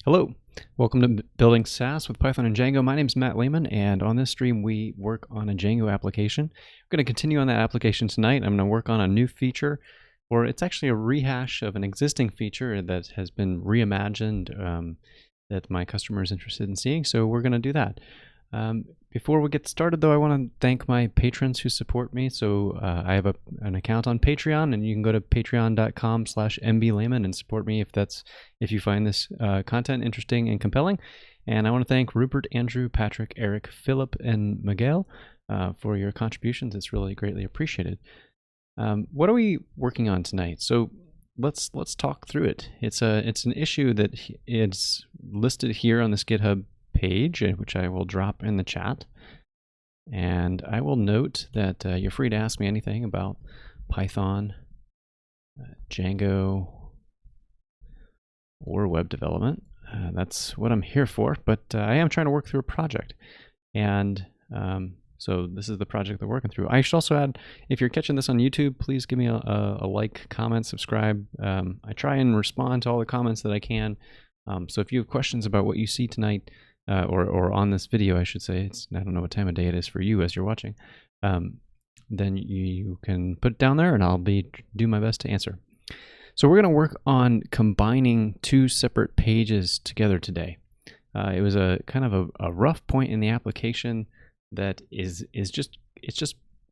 Hello, welcome to Building SaaS with Python and Django. My name is Matt Lehman, and on this stream we work on a Django application. We're going to continue on that application tonight. I'm going to work on a new feature, or it's actually a rehash of an existing feature that has been reimagined that my customer is interested in seeing, so we're going to do that. Before we get started, though, I want to thank my patrons who support me. So I have an account on Patreon, and you can go to patreon.com/mblehman and support me if you find this content interesting and compelling. And I want to thank Rupert, Andrew, Patrick, Eric, Philip, and Miguel for your contributions. It's really greatly appreciated. What are we working on tonight? So let's talk through it. It's an issue that is listed here on this GitHub page, which I will drop in the chat. And I will note that you're free to ask me anything about Python, Django, or web development. That's what I'm here for, but I am trying to work through a project. And so this is the project they're working through. I should also add, if you're catching this on YouTube, please give me a like, comment, subscribe. I try and respond to all the comments that I can. So if you have questions about what you see tonight, or on this video, I should say, I don't know what time of day it is for you as you're watching, then you can put it down there and I'll do my best to answer. So we're going to work on combining two separate pages together today. It was a kind of a rough point in the application that is just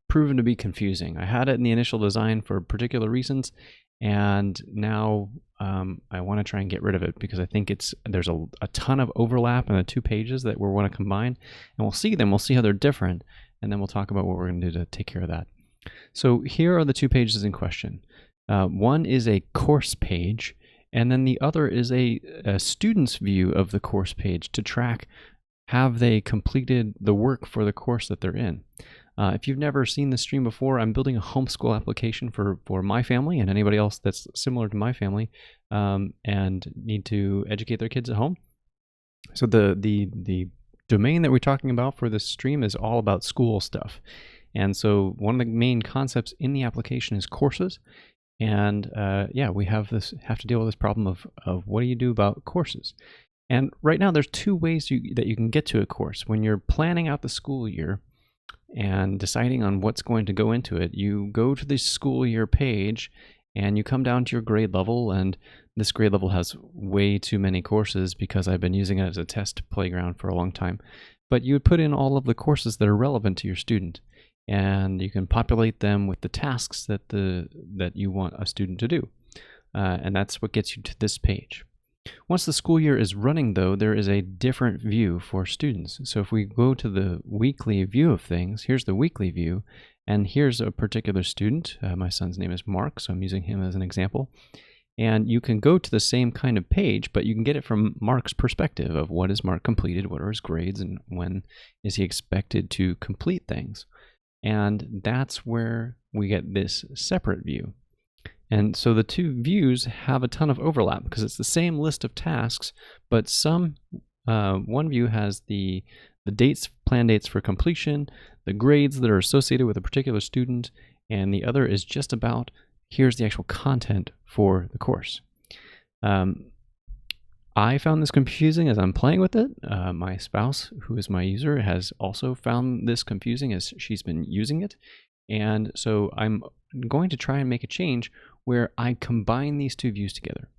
proven to be confusing. I had it in the initial design for particular reasons, and now I want to try and get rid of it because I think there's a ton of overlap in the two pages that we want to combine, and we'll see how they're different, and then we'll talk about what we're going to do to take care of that. So here are the two pages in question. One is a course page, and then the other is a student's view of the course page to track have they completed the work for the course that they're in. If you've never seen this stream before, I'm building a homeschool application for my family and anybody else that's similar to my family and need to educate their kids at home. So the domain that we're talking about for this stream is all about school stuff. And so one of the main concepts in the application is courses. And yeah, we have to deal with this problem of what do you do about courses? And right now there's two ways that you can get to a course. When you're planning out the school year and deciding on what's going to go into it, you go to the school year page and you come down to your grade level, and this grade level has way too many courses because I've been using it as a test playground for a long time. But you would put in all of the courses that are relevant to your student, and you can populate them with the tasks that you want a student to do. And that's what gets you to this page. Once the school year is running, though, there is a different view for students. So if we go to the weekly view of things, here's the weekly view, and here's a particular student. My son's name is Mark, so I'm using him as an example. And you can go to the same kind of page, but you can get it from Mark's perspective of what is Mark completed, what are his grades, and when is he expected to complete things. And that's where we get this separate view. And so the two views have a ton of overlap because it's the same list of tasks, but one view has the planned dates for completion, the grades that are associated with a particular student, and the other is just about here's the actual content for the course. I found this confusing as I'm playing with it. My spouse, who is my user, has also found this confusing as she's been using it. And so I'm going to try and make a change where I combine these two views together.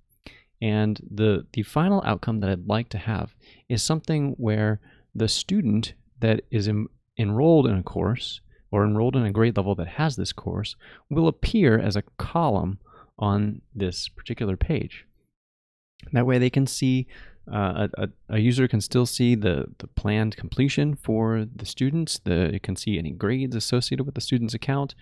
And the final outcome that I'd like to have is something where the student that is enrolled in a course or enrolled in a grade level that has this course will appear as a column on this particular page. That way they can see, a user can still see the planned completion for the students. It can see any grades associated with the student's account,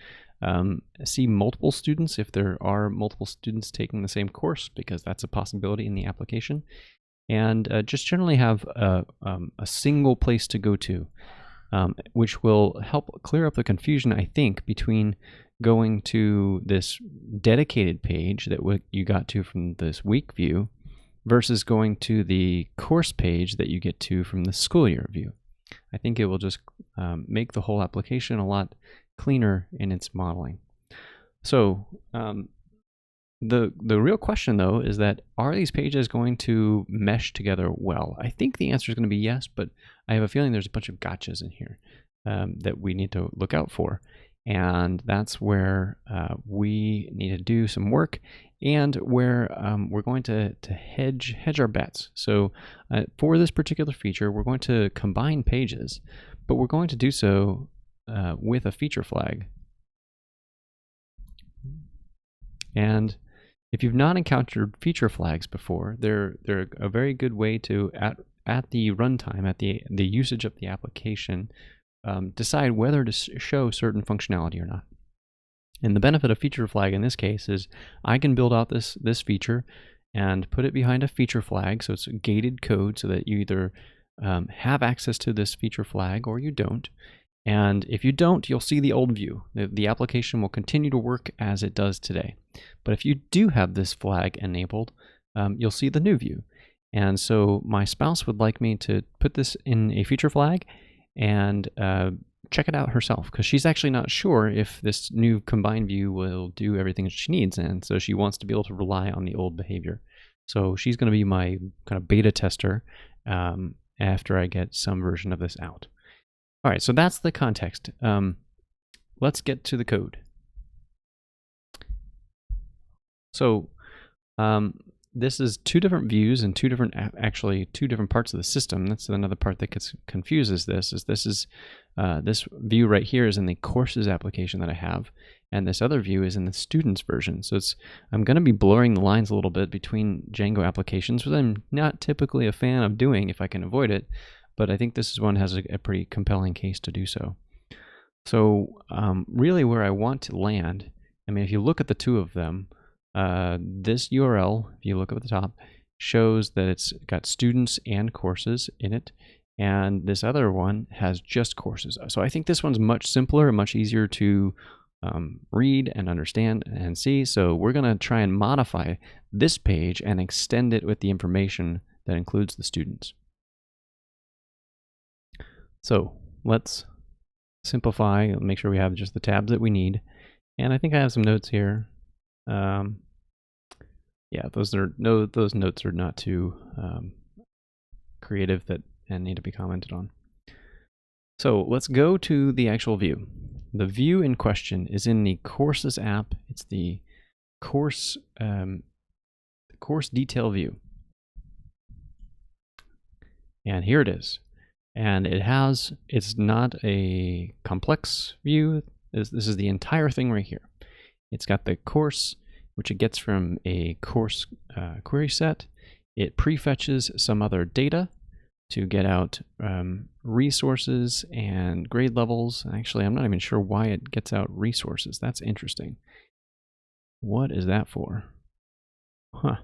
see multiple students if there are multiple students taking the same course, because that's a possibility in the application, and just generally have a single place to go to, which will help clear up the confusion, I think, between going to this dedicated page that you got to from this week view versus going to the course page that you get to from the school year view. I think it will just make the whole application a lot cleaner in its modeling. So The real question though is that, are these pages going to mesh together well? I think the answer is going to be yes, but I have a feeling there's a bunch of gotchas in here that we need to look out for. And that's where we need to do some work, and where we're going to hedge our bets. So for this particular feature, we're going to combine pages, but we're going to do so with a feature flag. And if you've not encountered feature flags before, they're a very good way to, at the runtime, at the usage of the application, decide whether to show certain functionality or not. And the benefit of feature flag in this case is I can build out this feature and put it behind a feature flag, so it's gated code so that you either have access to this feature flag or you don't. And if you don't, you'll see the old view. The application will continue to work as it does today. But if you do have this flag enabled, you'll see the new view. And so my spouse would like me to put this in a feature flag and check it out herself, because she's actually not sure if this new combined view will do everything that she needs. And so she wants to be able to rely on the old behavior. So she's going to be my kind of beta tester after I get some version of this out. All right, so that's the context. Let's get to the code. So this is two different views and two different parts of the system. That's another part that confuses this. This view right here is in the courses application that I have, and this other view is in the students version. So I'm going to be blurring the lines a little bit between Django applications, which I'm not typically a fan of doing if I can avoid it. But I think this one has a pretty compelling case to do so. So really where I want to land, I mean, if you look at the two of them, this URL, if you look up at the top, shows that it's got students and courses in it. And this other one has just courses. So I think this one's much simpler and much easier to read and understand and see. So we're going to try and modify this page and extend it with the information that includes the students. So let's simplify, make sure we have just the tabs that we need. And I think I have some notes here. Yeah, those notes are not too creative and need to be commented on. So let's go to the actual view. The view in question is in the courses app. It's the course detail view. And here it is. And it's not a complex view. This is the entire thing right here. It's got the course, which it gets from a course query set. It prefetches some other data to get out resources and grade levels. Actually, I'm not even sure why it gets out resources. That's interesting. What is that for? Huh.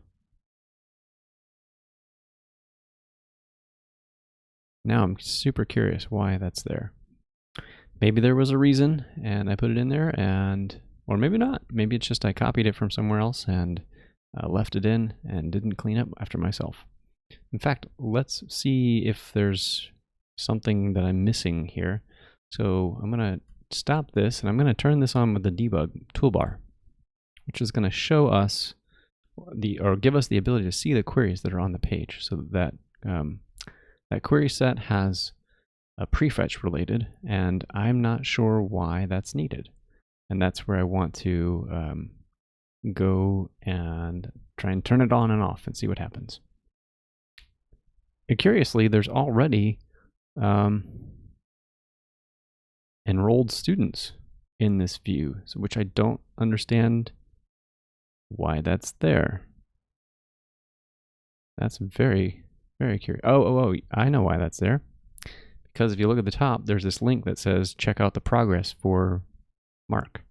Now I'm super curious why that's there. Maybe there was a reason and I put it in there, or maybe not. Maybe it's just I copied it from somewhere else and left it in and didn't clean up after myself. In fact, let's see if there's something that I'm missing here. So I'm going to stop this and I'm going to turn this on with the debug toolbar, which is going to show us or give us the ability to see the queries that are on the page, so that that query set has a prefetch related, and I'm not sure why that's needed. And that's where I want to go and try and turn it on and off and see what happens. And curiously, there's already enrolled students in this view, which I don't understand why that's there. That's very, very curious. Oh, I know why that's there. Because if you look at the top, there's this link that says check out the progress for Mark.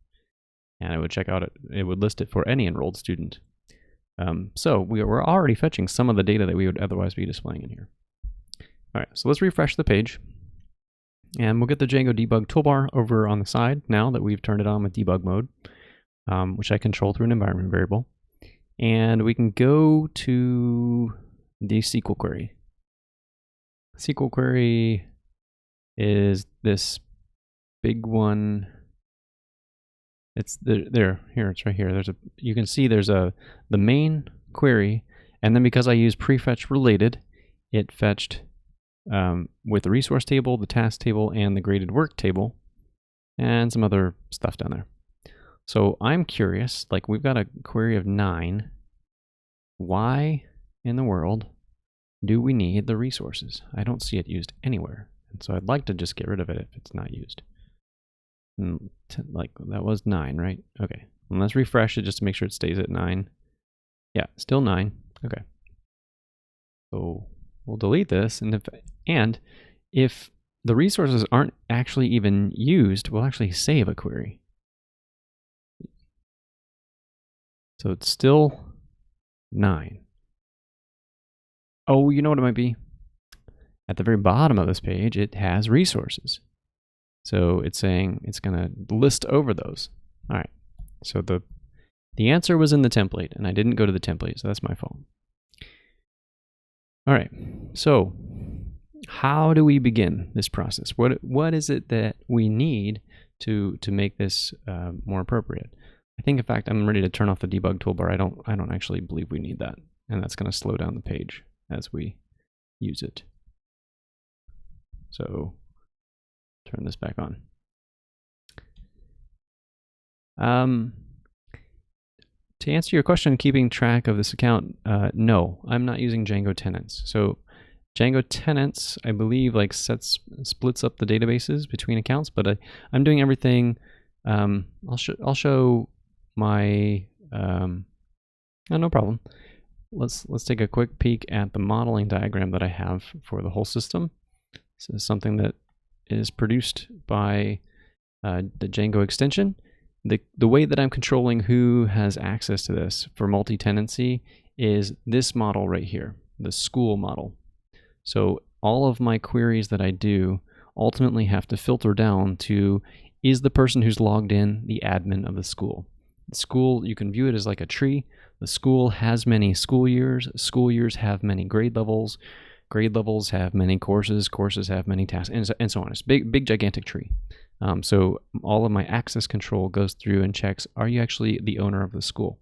And it would list it for any enrolled student. So we're already fetching some of the data that we would otherwise be displaying in here. All right, so let's refresh the page. And we'll get the Django debug toolbar over on the side now that we've turned it on with debug mode, which I control through an environment variable. And we can go to the SQL query. SQL query is this big one It's here. It's right here. You can see there's the main query, and then because I use prefetch related, it fetched with the resource table, the task table, and the graded work table, and some other stuff down there. So I'm curious, like we've got a query of 9. Why in the world do we need the resources? I don't see it used anywhere. And so I'd like to just get rid of it if it's not used. Like that was 9, right? Okay. And let's refresh it just to make sure it stays at 9. Yeah, still 9. Okay. So we'll delete this, and if the resources aren't actually even used, we'll actually save a query. So it's still 9. Oh, you know what it might be? At the very bottom of this page, it has resources. So it's saying it's going to list over those. All right. So the answer was in the template, and I didn't go to the template, so that's my fault. All right. So how do we begin this process? What is it that we need to make this more appropriate? I think, in fact, I'm ready to turn off the debug toolbar. I don't actually believe we need that, and that's going to slow down the page as we use it. So turn this back on. To answer your question, keeping track of this account, no, I'm not using Django tenants. So Django tenants, I believe, like splits up the databases between accounts, but I'm doing everything. I'll show my no problem. Let's take a quick peek at the modeling diagram that I have for the whole system. This is something that is produced by the Django extension. The way that I'm controlling who has access to this for multi-tenancy is this model right here, the school model. So all of my queries that I do ultimately have to filter down to, is the person who's logged in the admin of the school? The school, you can view it as like a tree. The school has many school years have many grade levels have many courses have many tasks, and so on. It's big gigantic tree. So all of my access control goes through and checks, are you actually the owner of the school?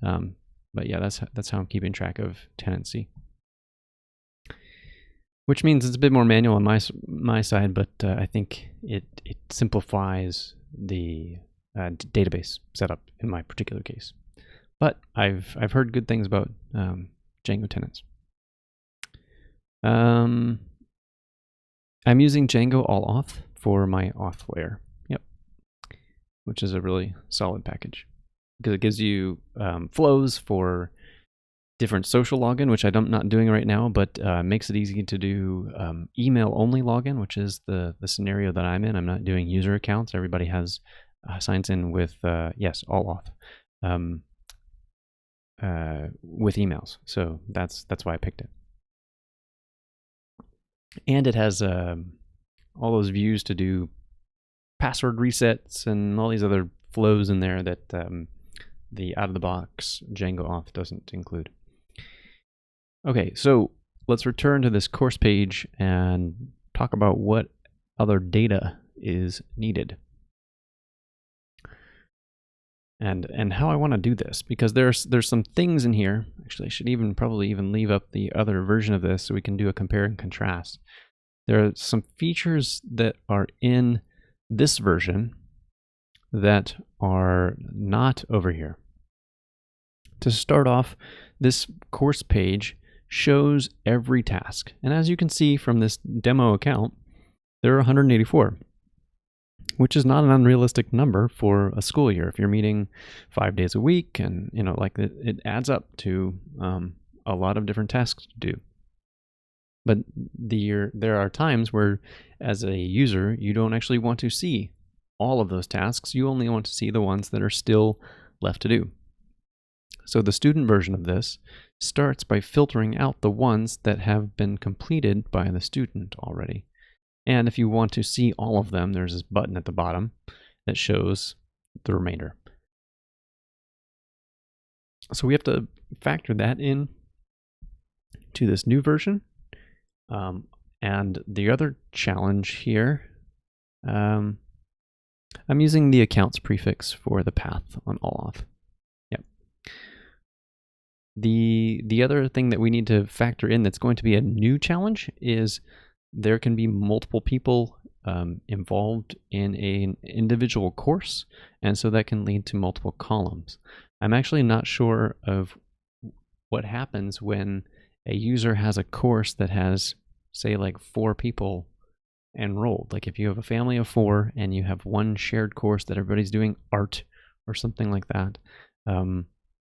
But yeah, that's how I'm keeping track of tenancy. Which means it's a bit more manual on my side, but I think it simplifies the database setup in my particular case. But I've heard good things about Django tenants. I'm using Django all auth for my auth layer. Yep, which is a really solid package because it gives you flows for different social login, which I'm not doing right now, but makes it easy to do email only login, which is the scenario that I'm in. I'm not doing user accounts. Everybody has signs in with yes, all auth with emails. So that's why I picked it. And it has all those views to do password resets and all these other flows in there that the out-of-the-box Django auth doesn't include. Okay, so let's return to this course page and talk about what other data is needed. And how I want to do this, because there's some things in here. Actually, I should probably even leave up the other version of this so we can do a compare and contrast. There are some features that are in this version that are not over here. To start off, this course page shows every task. And as you can see from this demo account, there are 184. Which is not an unrealistic number for a school year. If you're meeting 5 days a week, and like it adds up to a lot of different tasks to do. But there are times where, as a user, you don't actually want to see all of those tasks. You only want to see the ones that are still left to do. So the student version of this starts by filtering out the ones that have been completed by the student already. And if you want to see all of them, there's this button at the bottom that shows the remainder. So we have to factor that in to this new version. And the other challenge here, I'm using the accounts prefix for the path on allauth. Yep. The other thing that we need to factor in that's going to be a new challenge is there can be multiple people involved in an individual course, and so that can lead to multiple columns. I'm actually not sure of what happens when a user has a course that has, say, like 4 people enrolled. Like if you have a family of 4 and you have one shared course that everybody's doing art or something like that,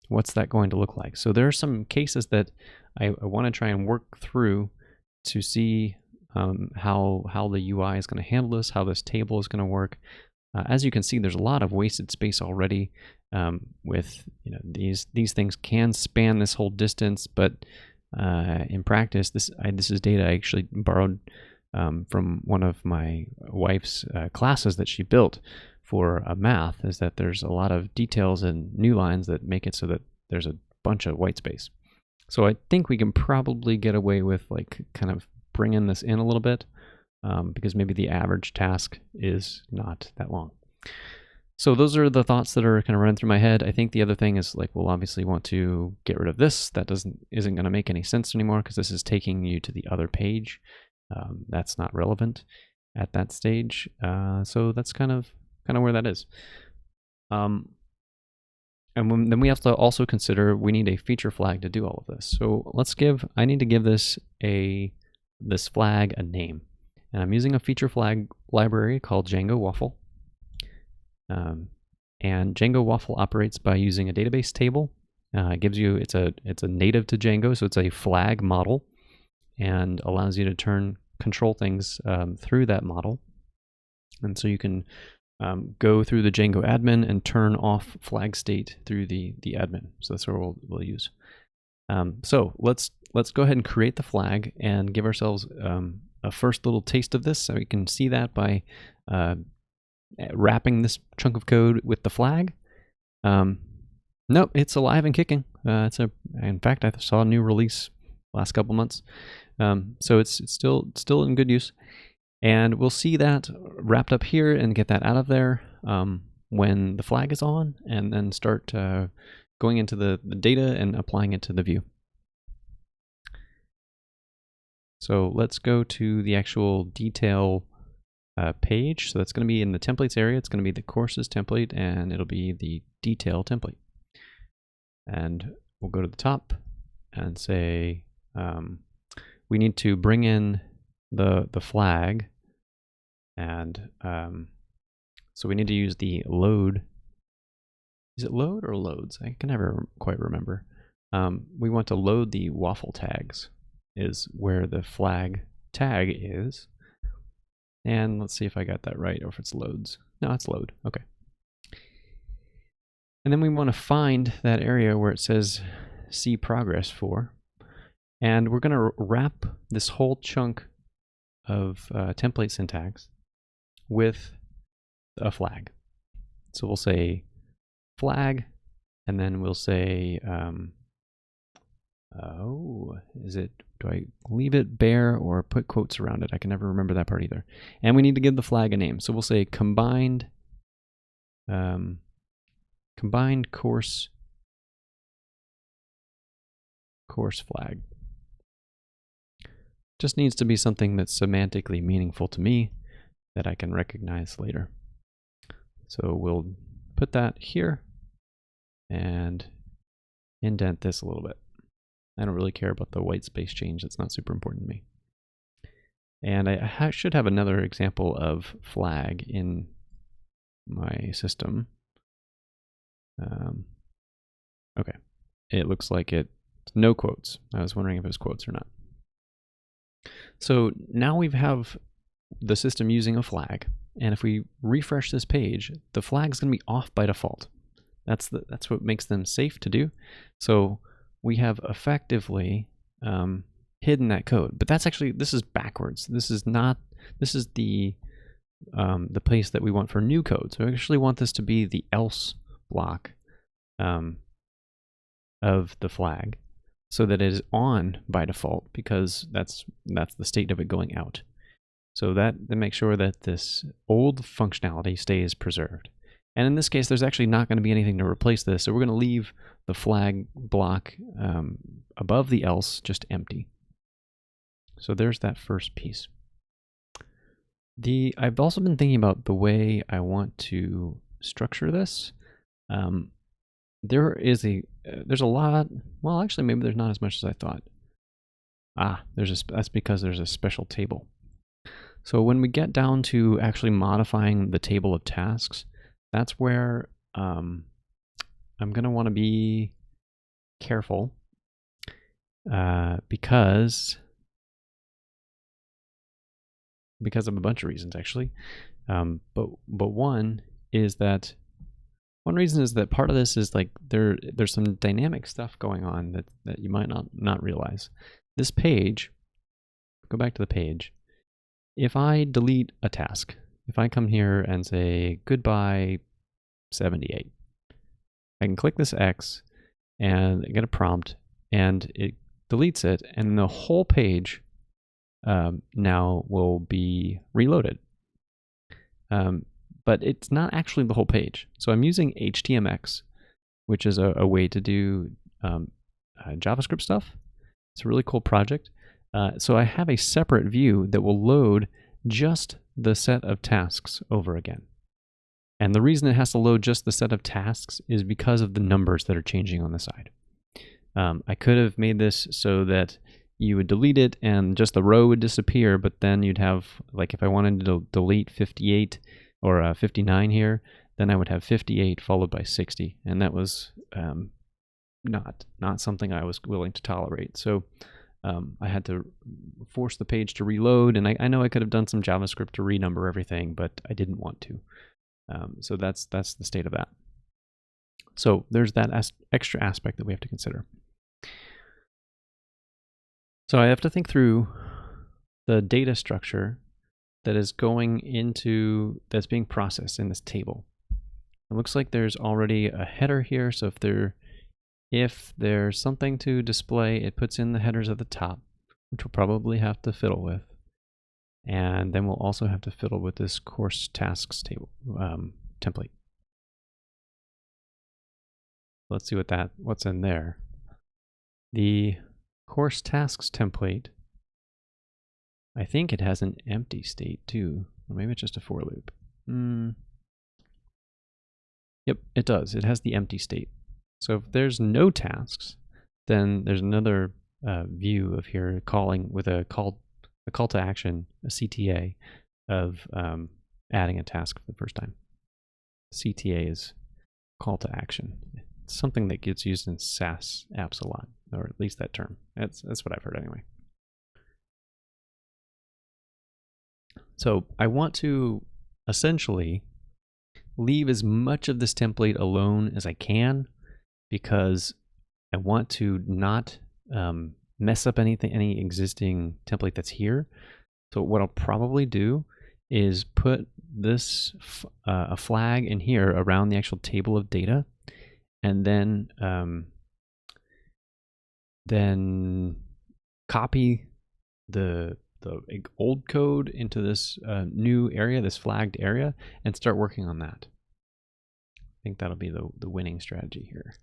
what's that going to look like? So there are some cases that I want to try and work through to see how the UI is going to handle this, how this table is going to work. As you can see, there's a lot of wasted space already. With these things can span this whole distance, but in practice, this is data I actually borrowed from one of my wife's classes that she built for math, is that there's a lot of details and new lines that make it so that there's a bunch of white space. So I think we can probably get away with like kind of bringing this in a little bit because maybe the average task is not that long. So those are the thoughts that are kind of running through my head. I think the other thing is like we'll obviously want to get rid of this. That isn't going to make any sense anymore because this is taking you to the other page. That's not relevant at that stage. So that's kind of where that is. And then we have to also consider we need a feature flag to do all of this. So I need to give this flag a name. And I'm using a feature flag library called Django Waffle. And Django Waffle operates by using a database table. It gives you it's a native to Django, so it's a flag model, and allows you to control things through that model. And so you can go through the Django admin and turn off flag state through the admin. So that's what we'll use. So let's go ahead and create the flag and give ourselves a first little taste of this. So we can see that by wrapping this chunk of code with the flag. Nope, it's alive and kicking. In fact, I saw a new release last couple months. So it's still in good use. And we'll see that wrapped up here and get that out of there when the flag is on, and then start going into the data and applying it to the view. So let's go to the actual detail page. So that's going to be in the templates area. It's going to be the courses template, and it'll be the detail template. And we'll go to the top and say we need to bring in the flag, and so we need to use the load. Is it load or loads? I can never quite remember. We want to load the waffle tags, is where the flag tag is. And let's see if I got that right, or if it's loads. No, it's load. Okay. And then we want to find that area where it says see progress for. And we're going to wrap this whole chunk of template syntax with a flag. So we'll say flag, and then we'll say, do I leave it bare or put quotes around it? I can never remember that part either. And we need to give the flag a name. So we'll say combined course flag. Just needs to be something that's semantically meaningful to me that I can recognize later. So we'll put that here and indent this a little bit. I don't really care about the white space change. That's not super important to me. And I should have another example of flag in my system. Okay, it looks like it's no quotes. I was wondering if it was quotes or not. So now we have the system using a flag, and if we refresh this page, the flag's going to be off by default. That's what makes them safe to do. So we have effectively hidden that code, but that's actually, this is backwards. This is the place that we want for new code. So I actually want this to be the else block of the flag, so that it is on by default, because that's the state of it going out. So that makes sure that this old functionality stays preserved. And in this case, there's actually not going to be anything to replace this. So we're going to leave the flag block above the else just empty. So there's that first piece. I've also been thinking about the way I want to structure this. There's a lot. Well, actually, maybe there's not as much as I thought. That's because there's a special table. So when we get down to actually modifying the table of tasks, that's where I'm going to want to be careful because of a bunch of reasons, actually. But one reason is that part of this is like there's some dynamic stuff going on that you might not realize. This page, go back to the page. If I delete a task, if I come here and say goodbye 78, I can click this X and get a prompt and it deletes it, and the whole page now will be reloaded. But it's not actually the whole page. So I'm using HTMX, which is a way to do JavaScript stuff. It's a really cool project. So I have a separate view that will load just the set of tasks over again. And the reason it has to load just the set of tasks is because of the numbers that are changing on the side. I could have made this so that you would delete it and just the row would disappear, but then you'd have, like if I wanted to delete 58 or 59 here, then I would have 58 followed by 60. And that was not something I was willing to tolerate. So I had to force the page to reload, and I know I could have done some JavaScript to renumber everything, but I didn't want to. So that's the state of that. So there's that extra aspect that we have to consider. So I have to think through the data structure that is that's being processed in this table. It looks like there's already a header here, so if there's something to display, it puts in the headers at the top, which we'll probably have to fiddle with. And then we'll also have to fiddle with this course tasks table template. Let's see what's in there. The course tasks template, I think it has an empty state too, or maybe it's just a for loop. Yep, it does. It has the empty state. So if there's no tasks, then there's another view of here calling with a call to action, a CTA, of adding a task for the first time. CTA is call to action. It's something that gets used in SaaS apps a lot, or at least that term. That's what I've heard anyway. So I want to essentially leave as much of this template alone as I can, because I want to not mess up any existing template that's here. So what I'll probably do is put this a flag in here around the actual table of data, and then copy the old code into this new area, this flagged area, and start working on that. I think that'll be the winning strategy here.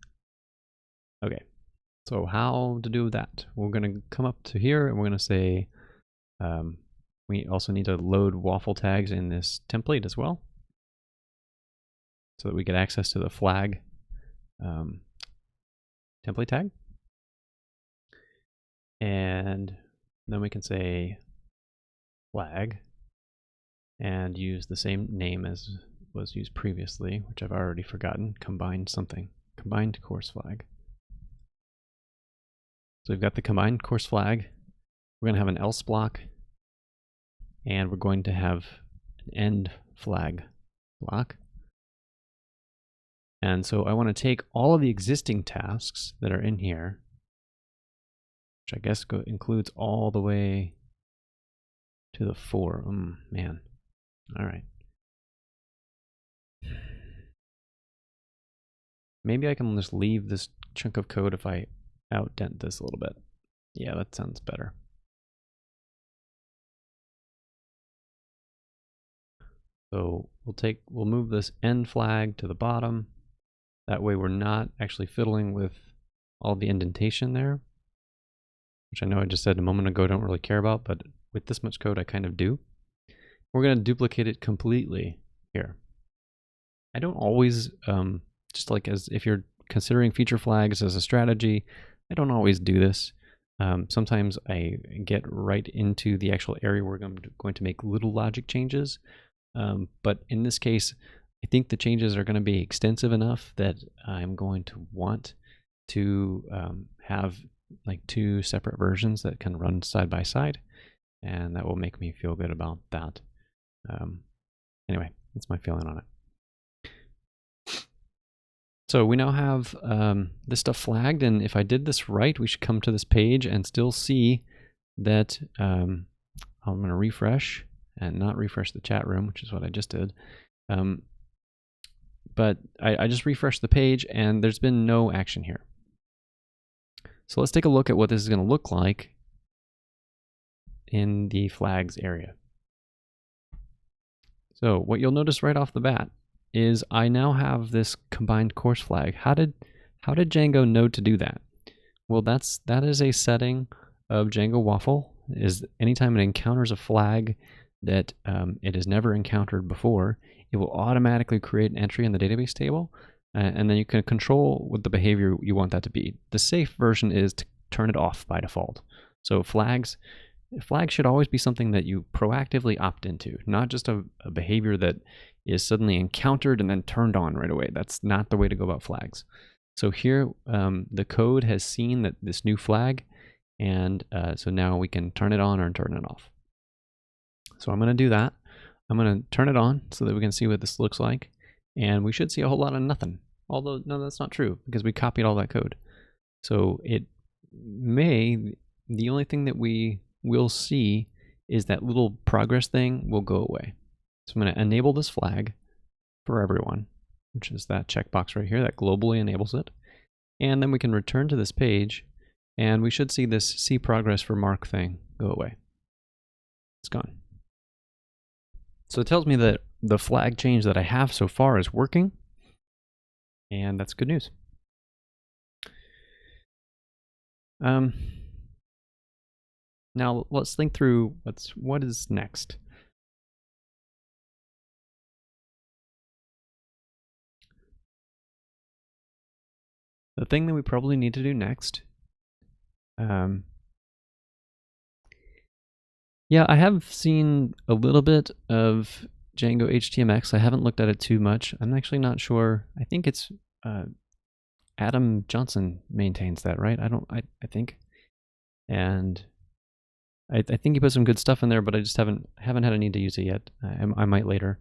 Okay, so how to do that? We're going to come up to here and we're going to say we also need to load waffle tags in this template as well, so that we get access to the flag template tag. And then we can say flag and use the same name as was used previously, which I've already forgotten. Combined course flag. So we've got the combined course flag. We're going to have an else block, and we're going to have an end flag block. And so I want to take all of the existing tasks that are in here, which I guess includes all the way to the 4. Man. All right. Maybe I can just leave this chunk of code if I outdent this a little bit. Yeah, that sounds better. So we'll move this end flag to the bottom. That way we're not actually fiddling with all the indentation there, which I know I just said a moment ago I don't really care about, but with this much code I kind of do. We're going to duplicate it completely here. I don't always, just like as if you're considering feature flags as a strategy, I don't always do this. Sometimes I get right into the actual area where I'm going to make little logic changes. But in this case, I think the changes are going to be extensive enough that I'm going to want to have like 2 separate versions that can run side by side, and that will make me feel good about that. Anyway, that's my feeling on it. So we now have this stuff flagged, and if I did this right, we should come to this page and still see that I'm going to refresh and not refresh the chat room, which is what I just did. But I just refreshed the page and there's been no action here. So let's take a look at what this is going to look like in the flags area. So what you'll notice right off the bat is I now have this combined course flag. How did Django know to do that? Well, that is a setting of Django Waffle. Is anytime it encounters a flag that it has never encountered before, it will automatically create an entry in the database table, and then you can control what the behavior you want that to be. The safe version is to turn it off by default. So flags should always be something that you proactively opt into, not just a behavior that is suddenly encountered and then turned on right away. That's not the way to go about flags. So here, the code has seen that this new flag, and so now we can turn it on or turn it off. So I'm going to do that. I'm going to turn it on so that we can see what this looks like, and we should see a whole lot of nothing. Although, no, that's not true because we copied all that code. So the only thing that we will see is that little progress thing will go away. So I'm going to enable this flag for everyone, which is that checkbox right here that globally enables it. And then we can return to this page and we should see this see progress for Mark thing go away. It's gone. So it tells me that the flag change that I have so far is working, and that's good news. Now let's think through what is next. The thing that we probably need to do next, yeah, I have seen a little bit of Django HTMX. I haven't looked at it too much. I'm actually not sure. I think it's Adam Johnson maintains that, right? I think. And I think he put some good stuff in there, but I just haven't had a need to use it yet. I might later,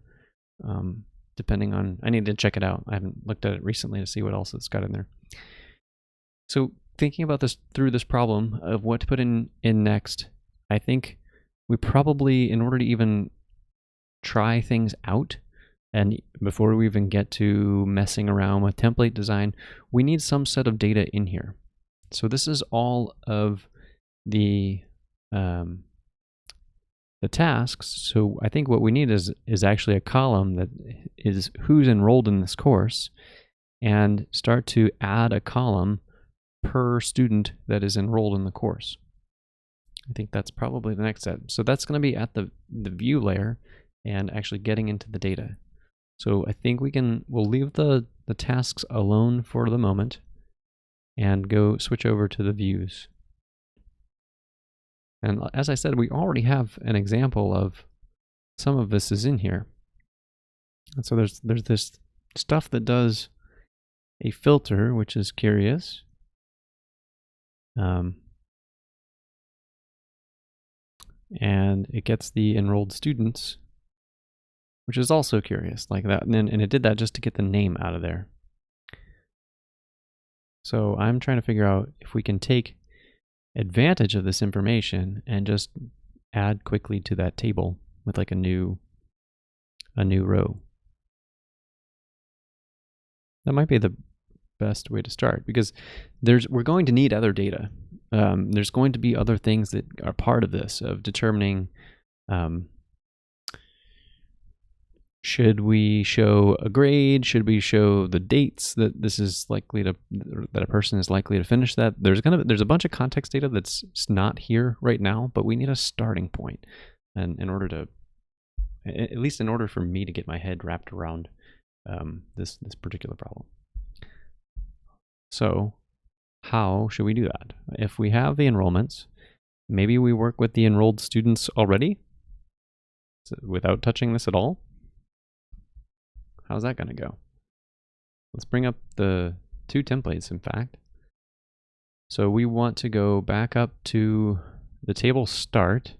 depending on. I need to check it out. I haven't looked at it recently to see what else it's got in there. So thinking about this through this problem of what to put in next, I think we probably, in order to even try things out, and before we even get to messing around with template design, we need some set of data in here. So this is all of the tasks. So I think what we need is actually a column that is who's enrolled in this course, and start to add a column per student that is enrolled in the course. I think that's probably the next step. So that's going to be at the view layer and actually getting into the data. So I think we'll leave the tasks alone for the moment and go switch over to the views. And as I said, we already have an example of some of this is in here. And so there's this stuff that does a filter, which is curious. And it gets the enrolled students, which is also curious, like that. And it did that just to get the name out of there. So I'm trying to figure out if we can take advantage of this information and just add quickly to that table with like a new row. That might be the best way to start, because we're going to need other data. There's going to be other things that are part of this, of determining Should we show a grade? Should we show the dates that this is likely to, that a person is likely to finish that? There's a bunch of context data that's not here right now, but we need a starting point. And in order to, at least in order for me to get my head wrapped around this particular problem. So how should we do that? If we have the enrollments, maybe we work with the enrolled students already without touching this at all. How's that going to go? Let's bring up the two templates, in fact. So we want to go back up to the table start.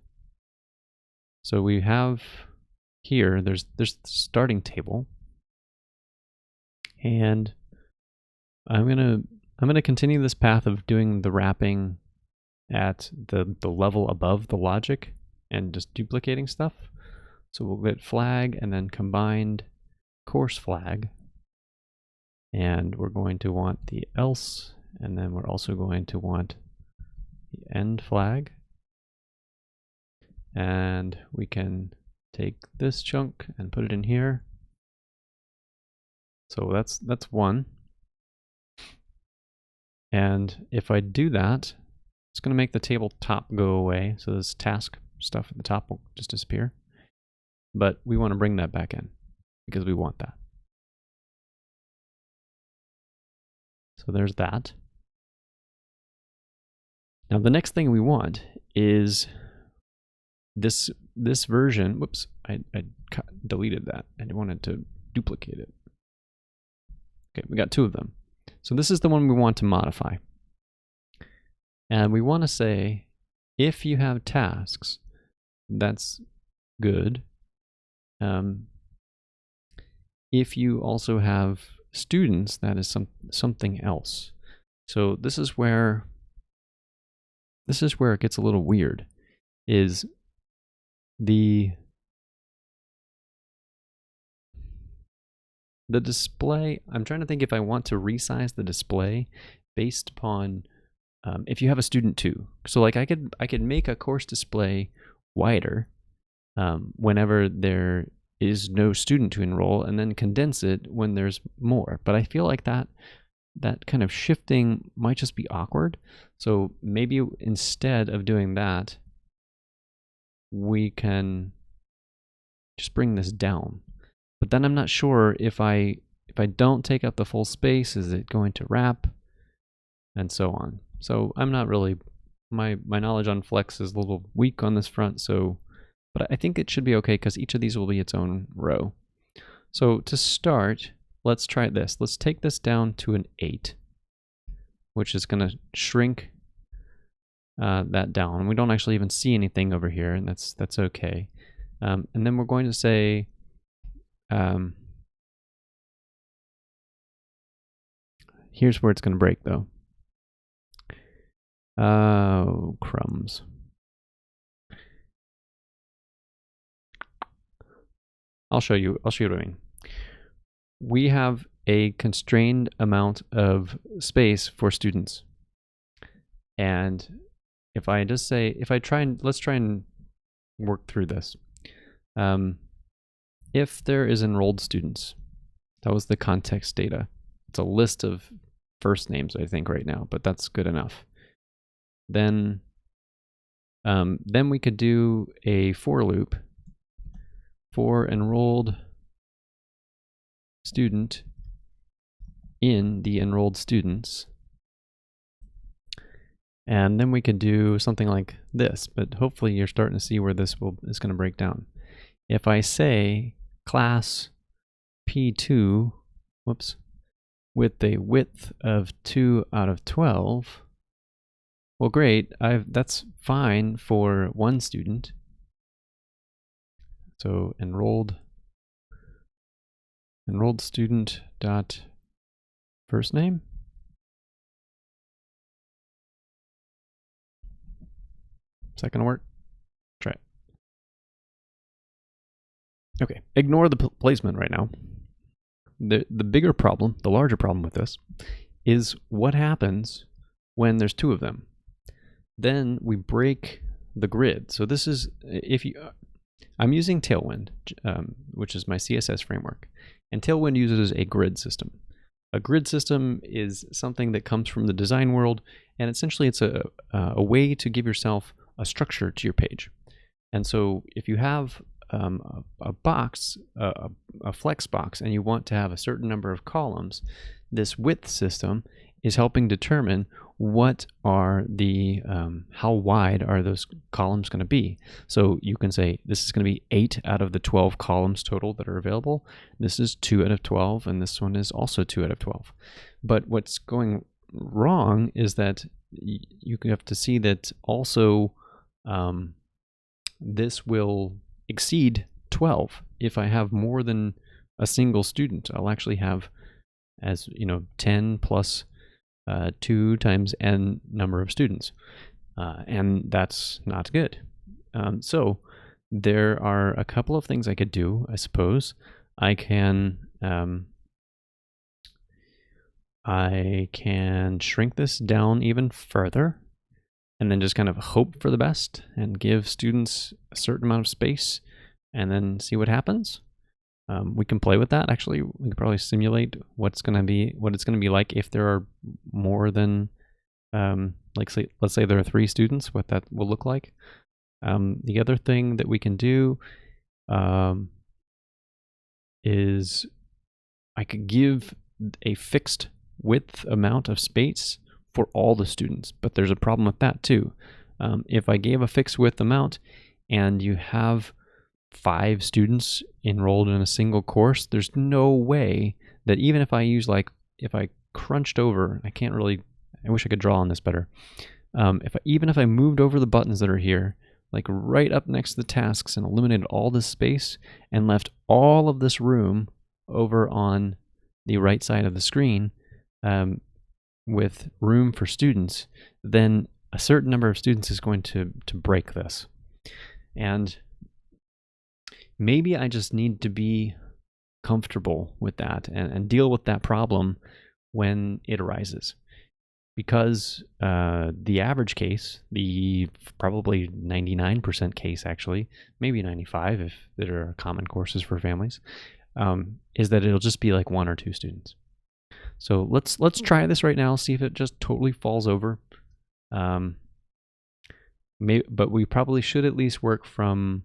So we have here, there's the starting table. And I'm gonna continue this path of doing the wrapping at the level above the logic and just duplicating stuff. So we'll get flag and then combined course flag, and we're going to want the else, and then we're also going to want the end flag, and we can take this chunk and put it in here. So that's one. And if I do that, it's going to make the table top go away, so this task stuff at the top will just disappear. But we want to bring that back in because we want that. So there's that. Now the next thing we want is this version. Whoops, I deleted that. I wanted to duplicate it. Okay, we got two of them. So this is the one we want to modify. And we want to say, if you have tasks, that's good. If you also have students, that is something else. So this is where it gets a little weird, is the display. I'm trying to think if I want to resize the display based upon if you have a student too. So like I could make a course display wider whenever there is no student to enroll, and then condense it when there's more. But I feel like that kind of shifting might just be awkward. So maybe instead of doing that, we can just bring this down. But then I'm not sure if I don't take up the full space, is it going to wrap, and so on. So I'm not really, my knowledge on Flex is a little weak on this front, so, but I think it should be okay because each of these will be its own row. So to start, let's try this. Let's take this down to an 8, which is going to shrink that down. We don't actually even see anything over here, and that's okay. And then we're going to say, here's where it's going to break though. Oh, crumbs. I'll show you what I mean. We have a constrained amount of space for students. And if I just say, let's try and work through this. If there is enrolled students, that was the context data. It's a list of first names, I think, right now, but that's good enough. Then we could do a for loop for enrolled student in the enrolled students. And then we could do something like this, but hopefully you're starting to see where this is going to break down. If I say class P2, whoops, with a width of 2 out of 12, well, great. That's fine for one student. So enrolled student dot first name. Is that gonna work? Try it. Okay, ignore the placement right now. The bigger problem, the larger problem with this, is what happens when there's two of them. Then we break the grid. So this is, if you, I'm using Tailwind, which is my CSS framework. And Tailwind uses a grid system. A grid system is something that comes from the design world, and essentially it's a way to give yourself a structure to your page. And so if you have a box, a flex box, and you want to have a certain number of columns, this width system is helping determine what are the, how wide are those columns going to be. So you can say this is going to be 8 out of the 12 columns total that are available. This is 2 out of 12, and this one is also 2 out of 12. But what's going wrong is that you have to see that also this will exceed 12. If I have more than a single student, I'll actually have, as you know, 10 plus 2 times n number of students, and that's not good. So there are a couple of things I could do. I suppose I can shrink this down even further, and then just kind of hope for the best and give students a certain amount of space and then see what happens. We can play with that. Actually, we could probably simulate what it's going to be like if there are more than, let's say there are 3 students, what that will look like. The other thing that we can do is I could give a fixed width amount of space for all the students, but there's a problem with that too. If I gave a fixed width amount and you have 5 students enrolled in a single course, there's no way that even if I use if I crunched over, I wish I could draw on this better. Even if I moved over the buttons that are here, like right up next to the tasks, and eliminated all this space and left all of this room over on the right side of the screen, with room for students, then a certain number of students is going to break this. And maybe I just need to be comfortable with that and deal with that problem when it arises. Because the average case, the probably 99% case actually, maybe 95 if there are common courses for families, is that it'll just be like 1 or 2 students. So let's try this right now, see if it just totally falls over. But we probably should at least work from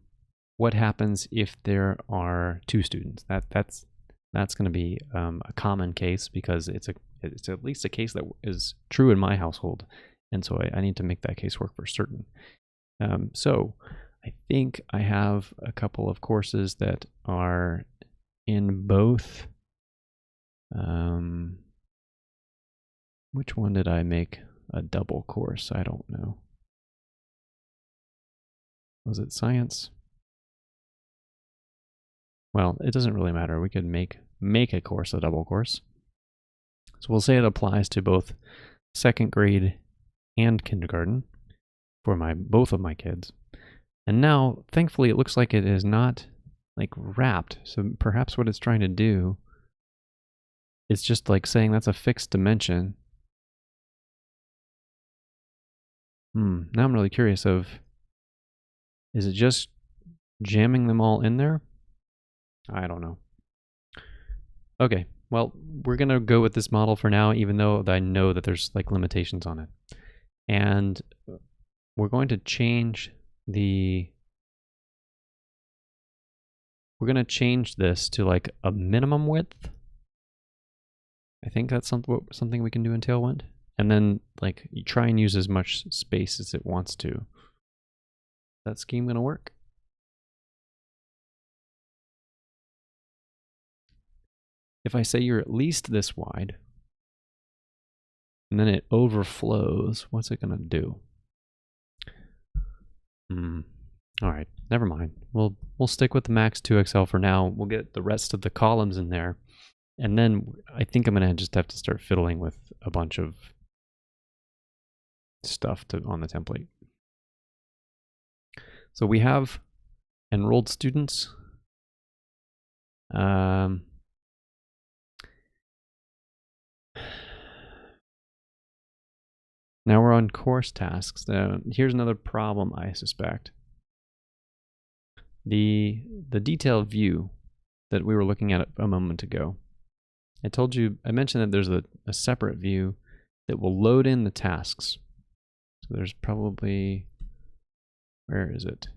what happens if there are 2 students. That's going to be a common case, because it's at least a case that is true in my household, and so I need to make that case work for certain. So I think I have a couple of courses that are in both. Which one did I make a double course? I don't know. Was it science? Well, it doesn't really matter. We could make a course a double course. So we'll say it applies to both 2nd grade and kindergarten for both of my kids. And now, thankfully, it looks like it is not like wrapped. So perhaps what it's trying to do is just like saying that's a fixed dimension. Now I'm really curious is it just jamming them all in there? I don't know. Okay, well, we're going to go with this model for now, even though I know that there's like limitations on it. And we're going to change we're going to change this to like a minimum width. I think that's something we can do in Tailwind. And then like you try and use as much space as it wants to. Is that scheme going to work? If I say you're at least this wide, and then it overflows, what's it going to do? All right, never mind. We'll stick with the max 2XL for now. We'll get the rest of the columns in there. And then I think I'm going to just have to start fiddling with a bunch of stuff on the template. So we have enrolled students. Now we're on course tasks. Here's another problem, I suspect. the detailed view that we were looking at a moment ago. I mentioned that there's a separate view that will load in the tasks. So there's probably, where is it?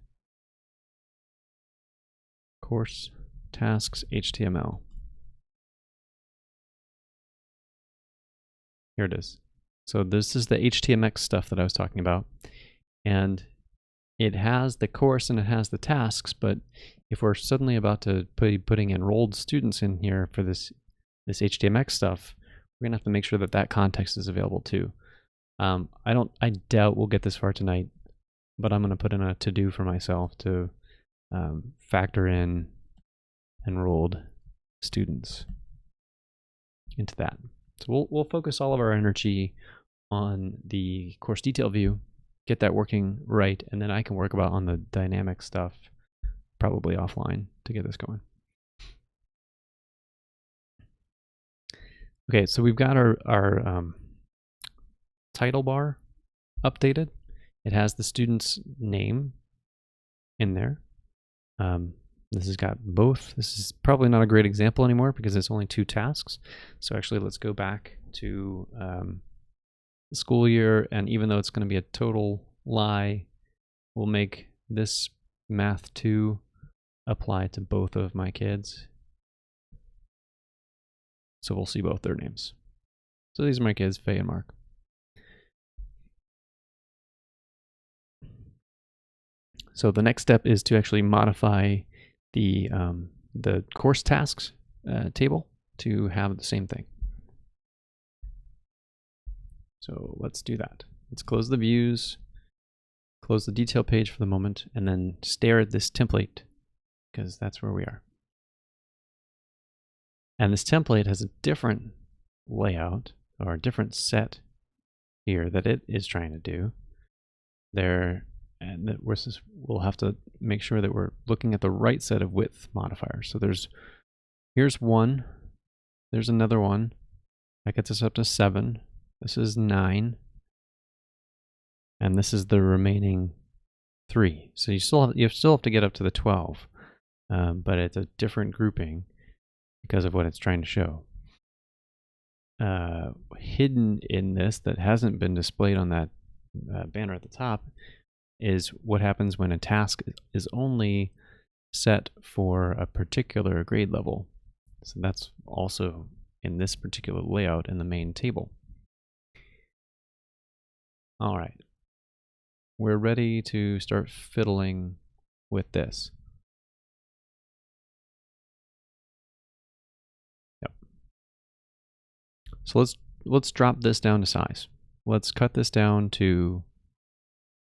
Course tasks HTML. Here it is. So this is the HTMX stuff that I was talking about. And it has the course and it has the tasks, but if we're suddenly about to be putting enrolled students in here for this HTMX stuff, we're gonna have to make sure that that context is available too. I doubt we'll get this far tonight, but I'm gonna put in a to-do for myself to factor in enrolled students into that. So we'll focus all of our energy on the course detail view, get that working right, and then I can work on the dynamic stuff probably offline to get this going. Okay, so we've got our title bar updated. It has the student's name in there. This has got both. This is probably not a great example anymore because it's only 2 tasks. So actually, let's go back to the school year, and even though it's going to be a total lie, we'll make this math 2 apply to both of my kids. So we'll see both their names. So these are my kids, Faye and Mark. So the next step is to actually modify the course tasks table to have the same thing. So let's do that. Let's close the views, close the detail page for the moment, and then stare at this template because that's where we are. And this template has a different layout or a different set here that it is trying to do. And that we'll have to make sure that we're looking at the right set of width modifiers. So here's 1, there's another one that gets us up to 7. This is 9, and this is the remaining 3. So you still have to get up to the 12, but it's a different grouping because of what it's trying to show. Hidden in this that hasn't been displayed on that banner at the top is what happens when a task is only set for a particular grade level. So that's also in this particular layout in the main table. All right, we're ready to start fiddling with this. Yep. So let's drop this down to size. Let's cut this down to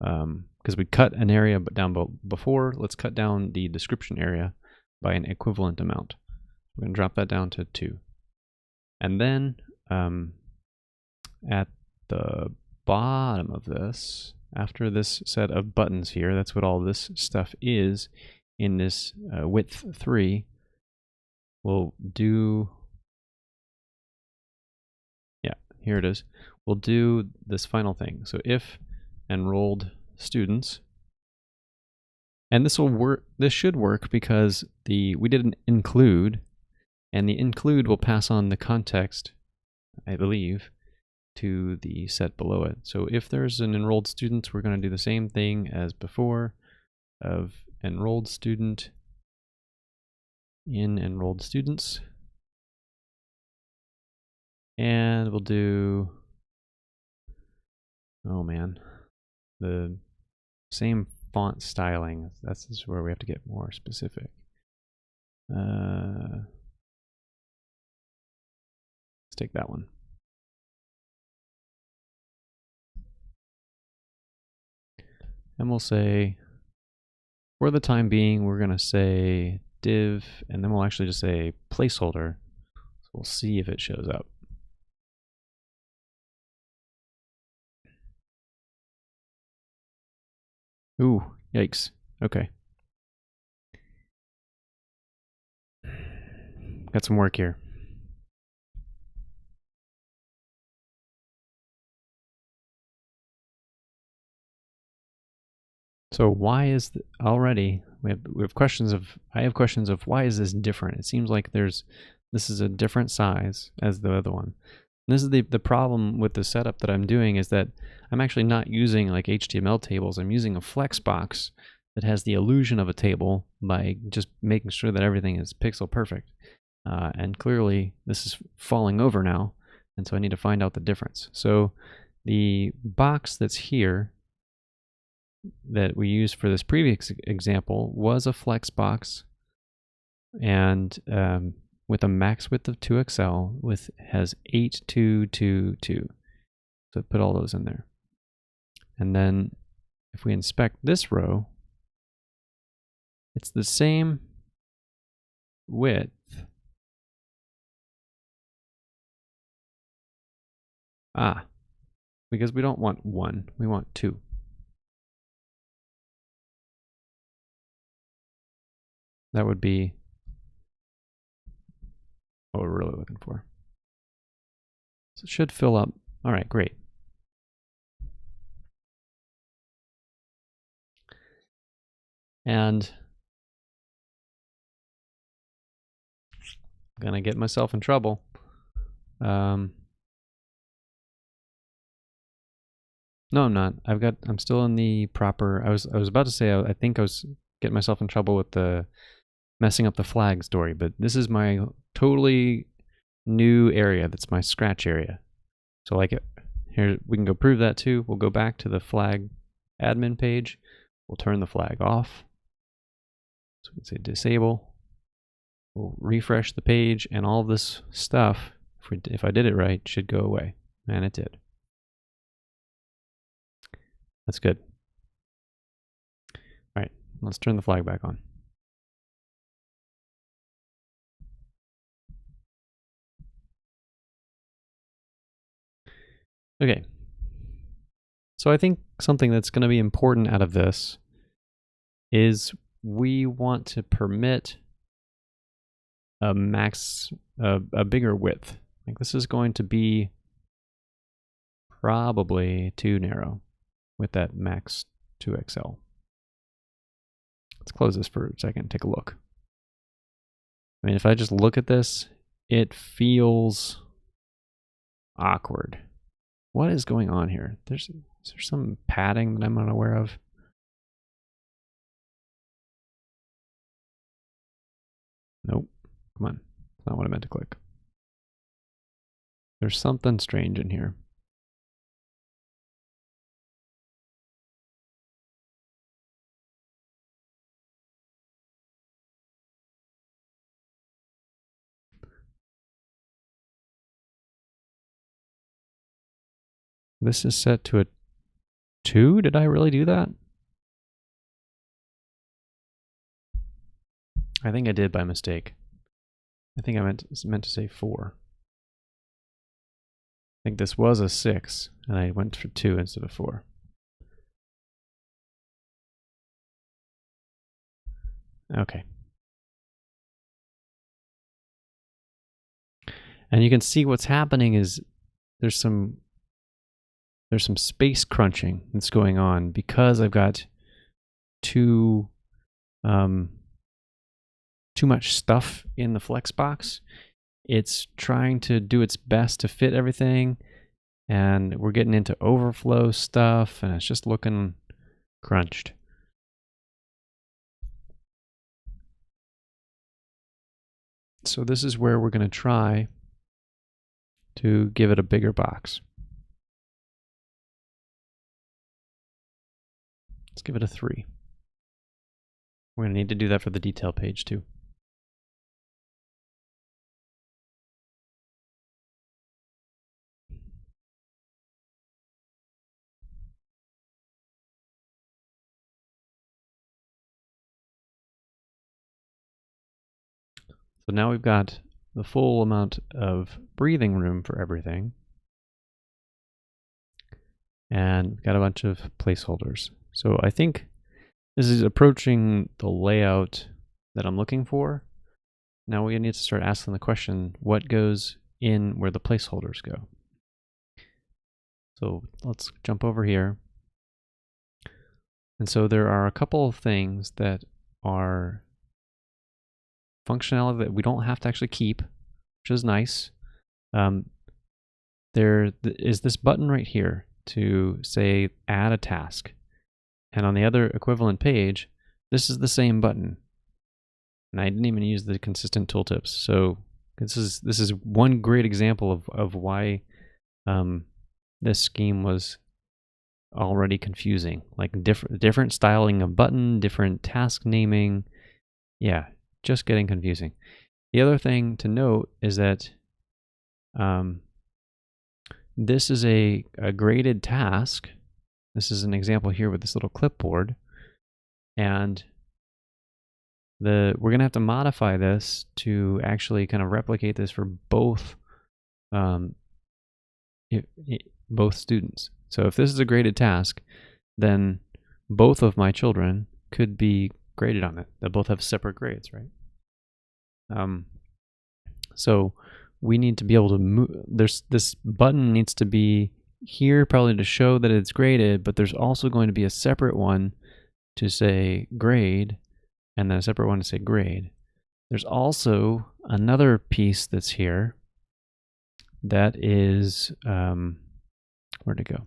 because we cut an area down before, let's cut down the description area by an equivalent amount. We're going to drop that down to 2. And then at the bottom of this, after this set of buttons here, that's what all this stuff is in this width 3, we'll do, yeah, here it is. We'll do this final thing. So if enrolled students, and this will work. This should work because we did an include, and the include will pass on the context, I believe, to the set below it. So if there's an enrolled student, we're going to do the same thing as before of enrolled student in enrolled students, and we'll do, oh man, the same font styling. That's where we have to get more specific. Let's take that one. And we'll say, for the time being, we're going to say div, and then we'll actually just say placeholder. So we'll see if it shows up. Ooh, yikes. Okay. Got some work here. So why is already we have questions of, I have questions of why is this different? It seems like this is a different size as the other one. And this is the problem with the setup that I'm doing, is that I'm actually not using like HTML tables. I'm using a Flexbox that has the illusion of a table by just making sure that everything is pixel perfect. And clearly this is falling over now, and so I need to find out the difference. So the box that's here that we used for this previous example was a Flexbox, and with a max width of 2XL, has 8222. So put all those in there. And then if we inspect this row, it's the same width. Because we don't want 1, we want 2. That would be what we're really looking for. So it should fill up. All right, great. And I'm gonna get myself in trouble. No, I'm not. I'm still in the proper. I was about to say I think I was getting myself in trouble with the messing up the flag story, but this is my totally new area. That's my scratch area. So like here, we can go prove that too. We'll go back to the flag admin page. We'll turn the flag off. So we can say disable. We'll refresh the page, and all this stuff, if I did it right, should go away. And it did. That's good. All right, let's turn the flag back on. Okay. So I think something that's going to be important out of this is we want to permit a bigger width. Like this is going to be probably too narrow with that max 2XL. Let's close this for a second and take a look. I mean, if I just look at this, it feels awkward. What is going on here? Is there some padding that I'm unaware of? Nope. Come on. That's not what I meant to click. There's something strange in here. This is set to a 2? Did I really do that? I think I did by mistake. I think I meant to say 4. I think this was a 6, and I went for 2 instead of 4. Okay. And you can see what's happening is there's some space crunching that's going on because I've got too much stuff in the Flexbox. It's trying to do its best to fit everything, and we're getting into overflow stuff, and it's just looking crunched. So this is where we're going to try to give it a bigger box. Let's give it a 3. We're going to need to do that for the detail page too. So now we've got the full amount of breathing room for everything. And we've got a bunch of placeholders. So I think this is approaching the layout that I'm looking for. Now we need to start asking the question, what goes in where the placeholders go? So let's jump over here. And so there are a couple of things that are functionality that we don't have to actually keep, which is nice. There is this button right here to say add a task. And on the other equivalent page, this is the same button. And I didn't even use the consistent tooltips. So this is one great example of why this scheme was already confusing. Like different styling of button, different task naming. Yeah, just getting confusing. The other thing to note is that this is a graded task. This is an example here with this little clipboard. And we're going to have to modify this to actually kind of replicate this for both both students. So if this is a graded task, then both of my children could be graded on it. They'll both have separate grades, right? So we need to be able to move. This button needs to be here probably to show that it's graded, but there's also going to be a separate one to say grade, and then a separate one to say grade. There's also another piece that's here that is, where'd it go?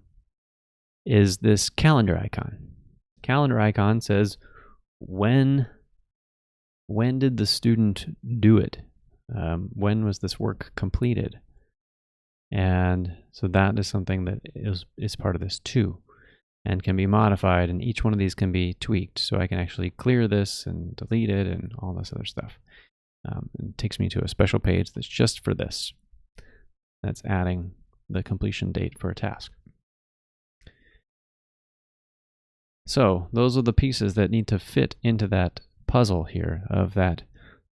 Is this calendar icon. Calendar icon says, when did the student do it? When was this work completed? And so that is something that is part of this too, and can be modified, and each one of these can be tweaked. So I can actually clear this and delete it and all this other stuff. It takes me to a special page that's just for this. That's adding the completion date for a task. So those are the pieces that need to fit into that puzzle here of that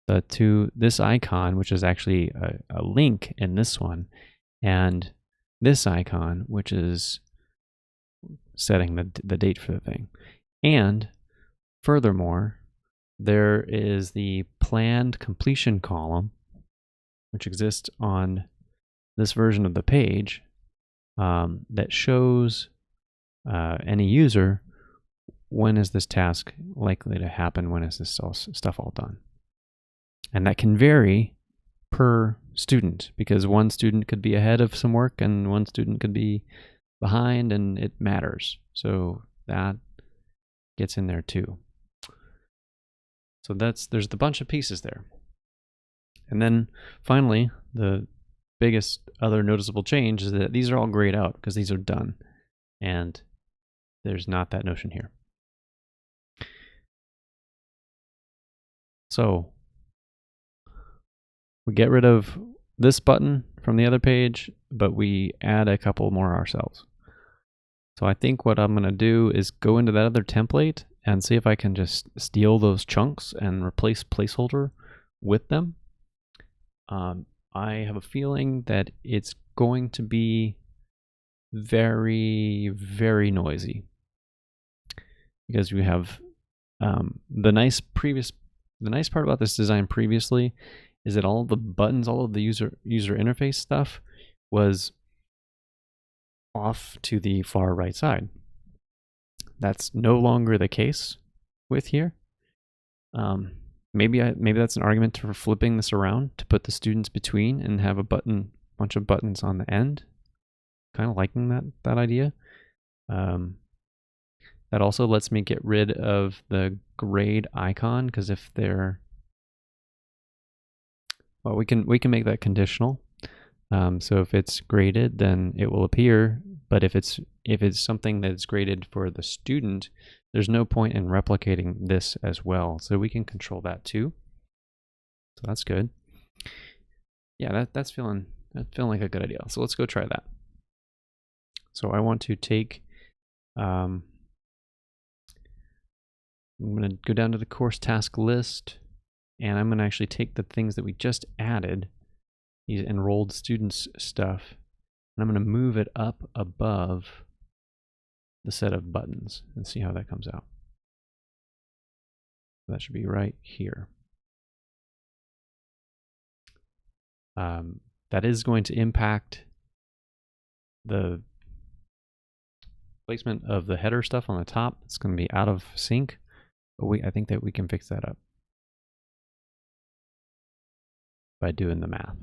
this icon, which is actually a link in this one, and this icon, which is setting the date for the thing. And furthermore, there is the planned completion column, which exists on this version of the page, that shows any user when is this task likely to happen, when is this stuff all done. And that can vary per student, because one student could be ahead of some work and one student could be behind, and it matters. So that gets in there too. So there's a bunch of pieces there. And then finally, the biggest other noticeable change is that these are all grayed out because these are done, and there's not that notion here. So we get rid of this button from the other page, but we add a couple more ourselves. So I think what I'm going to do is go into that other template and see if I can just steal those chunks and replace placeholder with them. I have a feeling that it's going to be very, very noisy, because we have the nice part about this design previously is that all of the buttons, all of the user interface stuff was off to the far right side. That's no longer the case with here. Maybe that's an argument for flipping this around to put the students between and have a bunch of buttons on the end. Kind of liking that idea. That also lets me get rid of the grade icon, because if they're, well, we can make that conditional. So if it's graded, then it will appear. But if it's something that's graded for the student, there's no point in replicating this as well. So we can control that too. So that's good. Yeah, that's feeling like a good idea. So let's go try that. So I want to take, I'm going to go down to the course task list, and I'm going to actually take the things that we just added, these enrolled students stuff, and I'm going to move it up above the set of buttons and see how that comes out. That should be right here. That is going to impact the placement of the header stuff on the top. It's going to be out of sync. But I think that we can fix that up by doing the math.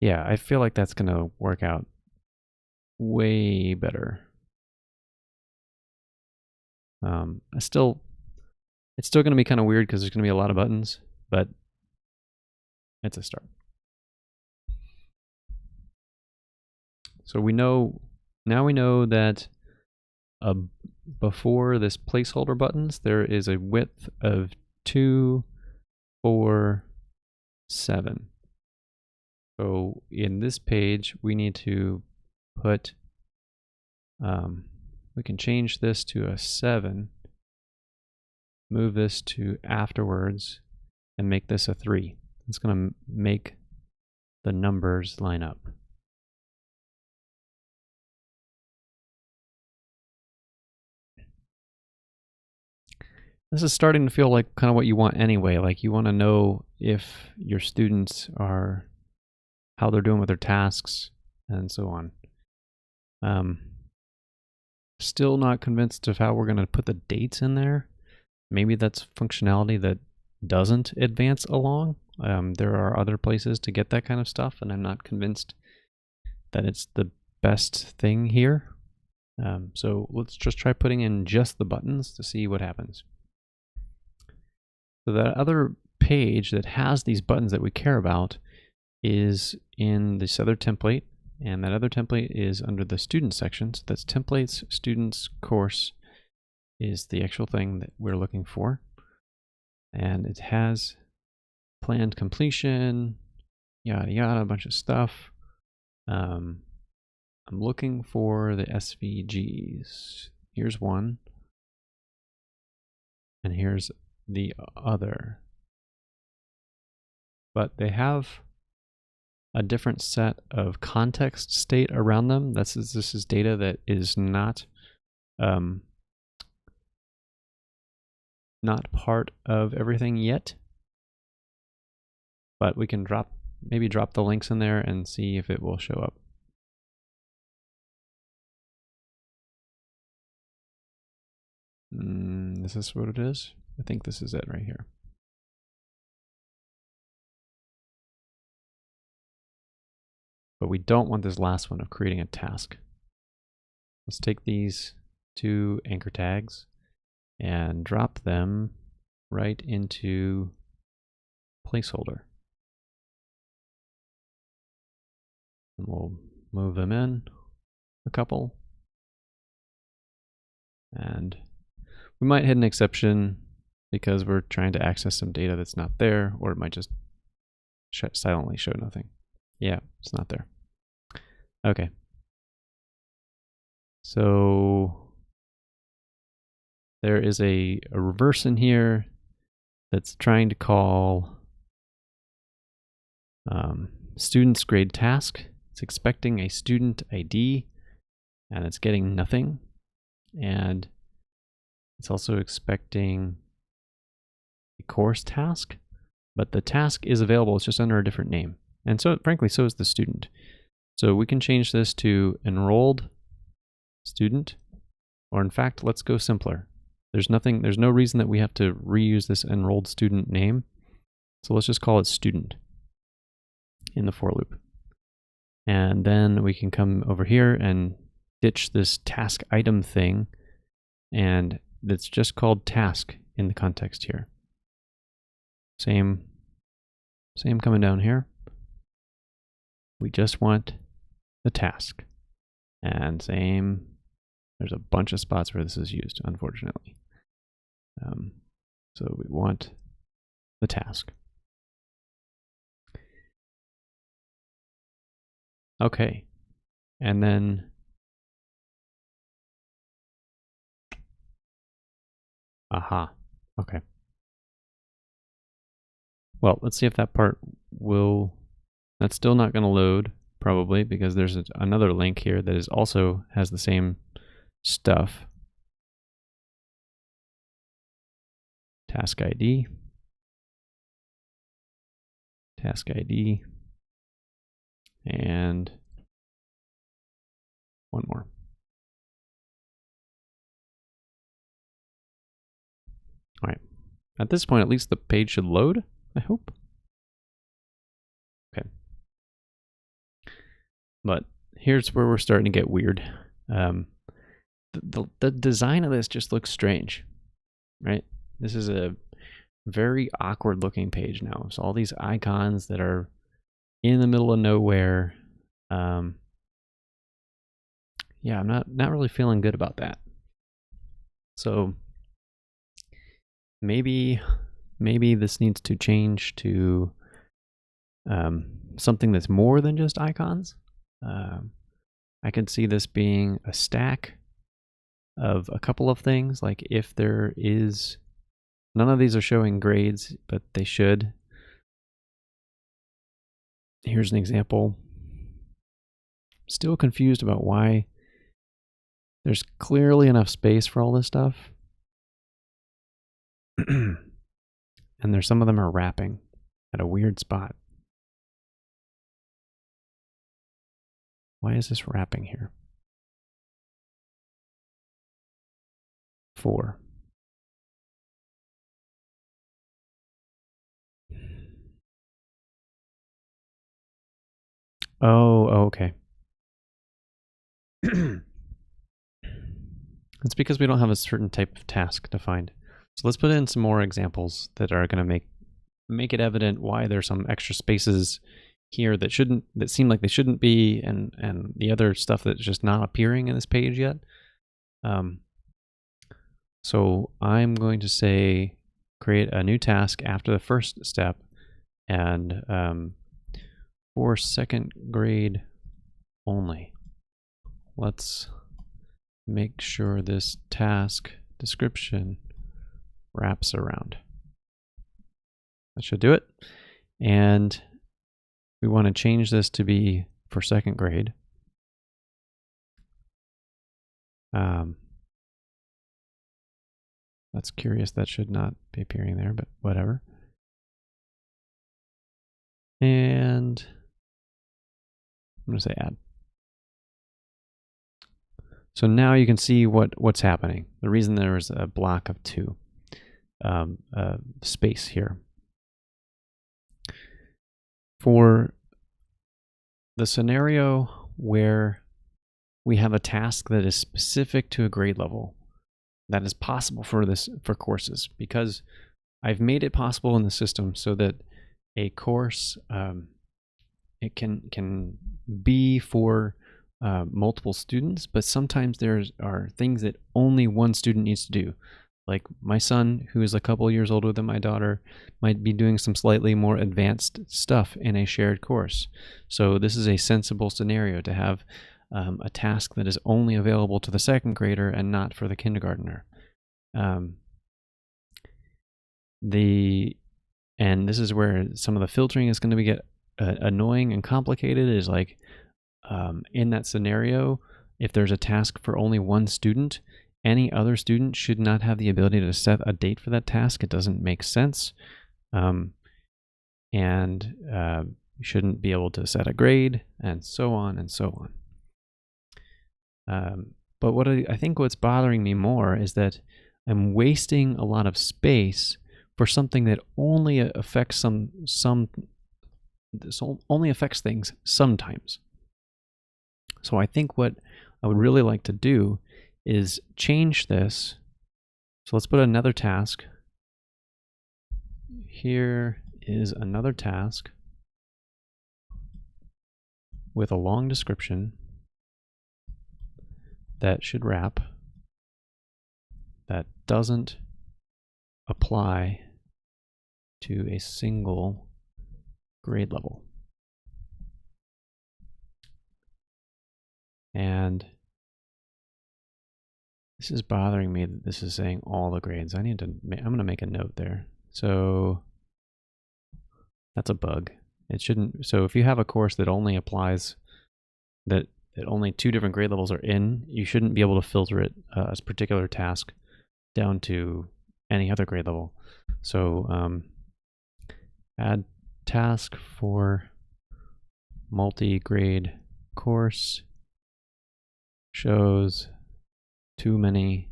Yeah, I feel like that's going to work out way better. It's still going to be kind of weird because there's going to be a lot of buttons, but it's a start. So now we know that before this placeholder buttons, there is a width of 2, 4, 7. So in this page, we need to put, we can change this to a 7, move this to afterwards, and make this a 3. It's going to make the numbers line up. This is starting to feel like kind of what you want anyway. Like you want to know if your students are, how they're doing with their tasks and so on. Still not convinced of how we're going to put the dates in there. Maybe that's functionality that doesn't advance along. There are other places to get that kind of stuff, and I'm not convinced that it's the best thing here. So let's just try putting in just the buttons to see what happens. So that other page that has these buttons that we care about is in this other template, and that other template is under the student section. So that's templates, students, course is the actual thing that we're looking for. And it has planned completion, yada yada, a bunch of stuff. I'm looking for the SVGs. Here's one, and here's the other. But they have a different set of context state around them. This is data that is not part of everything yet. But we can maybe drop the links in there and see if it will show up. Is this what it is? I think this is it right here. But we don't want this last one of creating a task. Let's take these 2 anchor tags and drop them right into placeholder. And we'll move them in a couple. And we might hit an exception because we're trying to access some data that's not there, or it might just silently show nothing. Yeah, it's not there. Okay. So there is a reverse in here that's trying to call student's grade task. It's expecting a student ID, and it's getting nothing. And it's also expecting a course task, but the task is available. It's just under a different name. And so, frankly, so is the student. So we can change this to enrolled student, or in fact, let's go simpler. There's no reason that we have to reuse this enrolled student name. So let's just call it student in the for loop. And then we can come over here and ditch this task item thing, and it's just called task in the context here. Same coming down here. We just want the task. And same, there's a bunch of spots where this is used, unfortunately. So we want the task. Okay, and then aha, okay. Well, let's see if that part will, that's still not going to load probably because there's another link here that is also has the same stuff. Task ID, and one more. All right. At this point, at least the page should load, I hope. Okay. But here's where we're starting to get weird. The design of this just looks strange, right? This is a very awkward looking page now. So all these icons that are in the middle of nowhere. Yeah, I'm not really feeling good about that. So maybe this needs to change to something that's more than just icons. I could see this being a stack of a couple of things, like if there is, none of these are showing grades, but they should. Here's an example. Still confused about why there's clearly enough space for all this stuff. And there's some of them are wrapping at a weird spot. Why is this wrapping here? 4. Oh, okay. It's because we don't have a certain type of task defined. So let's put in some more examples that are going to make it evident why there's some extra spaces here that seem like they shouldn't be, and the other stuff that's just not appearing in this page yet. So I'm going to say create a new task after the first step, and for second grade only. Let's make sure this task description wraps around. That should do it. And we want to change this to be for second grade. That's curious. That should not be appearing there, but whatever. And I'm going to say add. So now you can see what's happening. The reason there is a block of 2 space here. For the scenario where we have a task that is specific to a grade level, that is possible for courses, because I've made it possible in the system so that a course it can be for multiple students, but sometimes there are things that only one student needs to do. Like my son, who is a couple years older than my daughter, might be doing some slightly more advanced stuff in a shared course. So this is a sensible scenario to have a task that is only available to the second grader and not for the kindergartner. And this is where some of the filtering is going to get annoying and complicated. Is like in that scenario, if there's a task for only one student, any other student should not have the ability to set a date for that task. It doesn't make sense. And you shouldn't be able to set a grade, and so on and so on. But what I think what's bothering me more is that I'm wasting a lot of space for something that only affects only affects things sometimes. So I think what I would really like to do is change this. So let's put another task. Here is another task with a long description that should wrap, that doesn't apply to a single grade level. And this is bothering me that this is saying all the grades. I'm going to make a note there. So that's a bug. It shouldn't. So if you have a course that only applies, that only 2 different grade levels are in, you shouldn't be able to filter it, a particular task, down to any other grade level. So add task for multi-grade course shows too many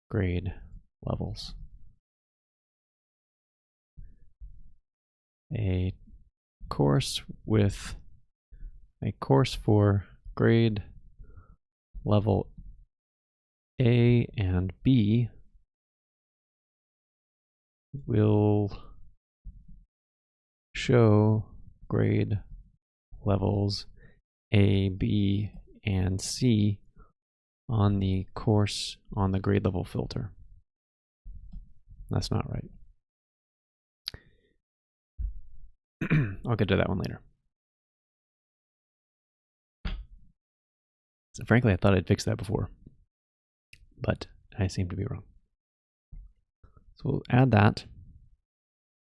grade levels. A course for grade level A and B will show grade levels A, B, and C on the grade level filter. That's not right. I'll get to that one later. So frankly, I thought I'd fixed that before, but I seem to be wrong. So we'll add that.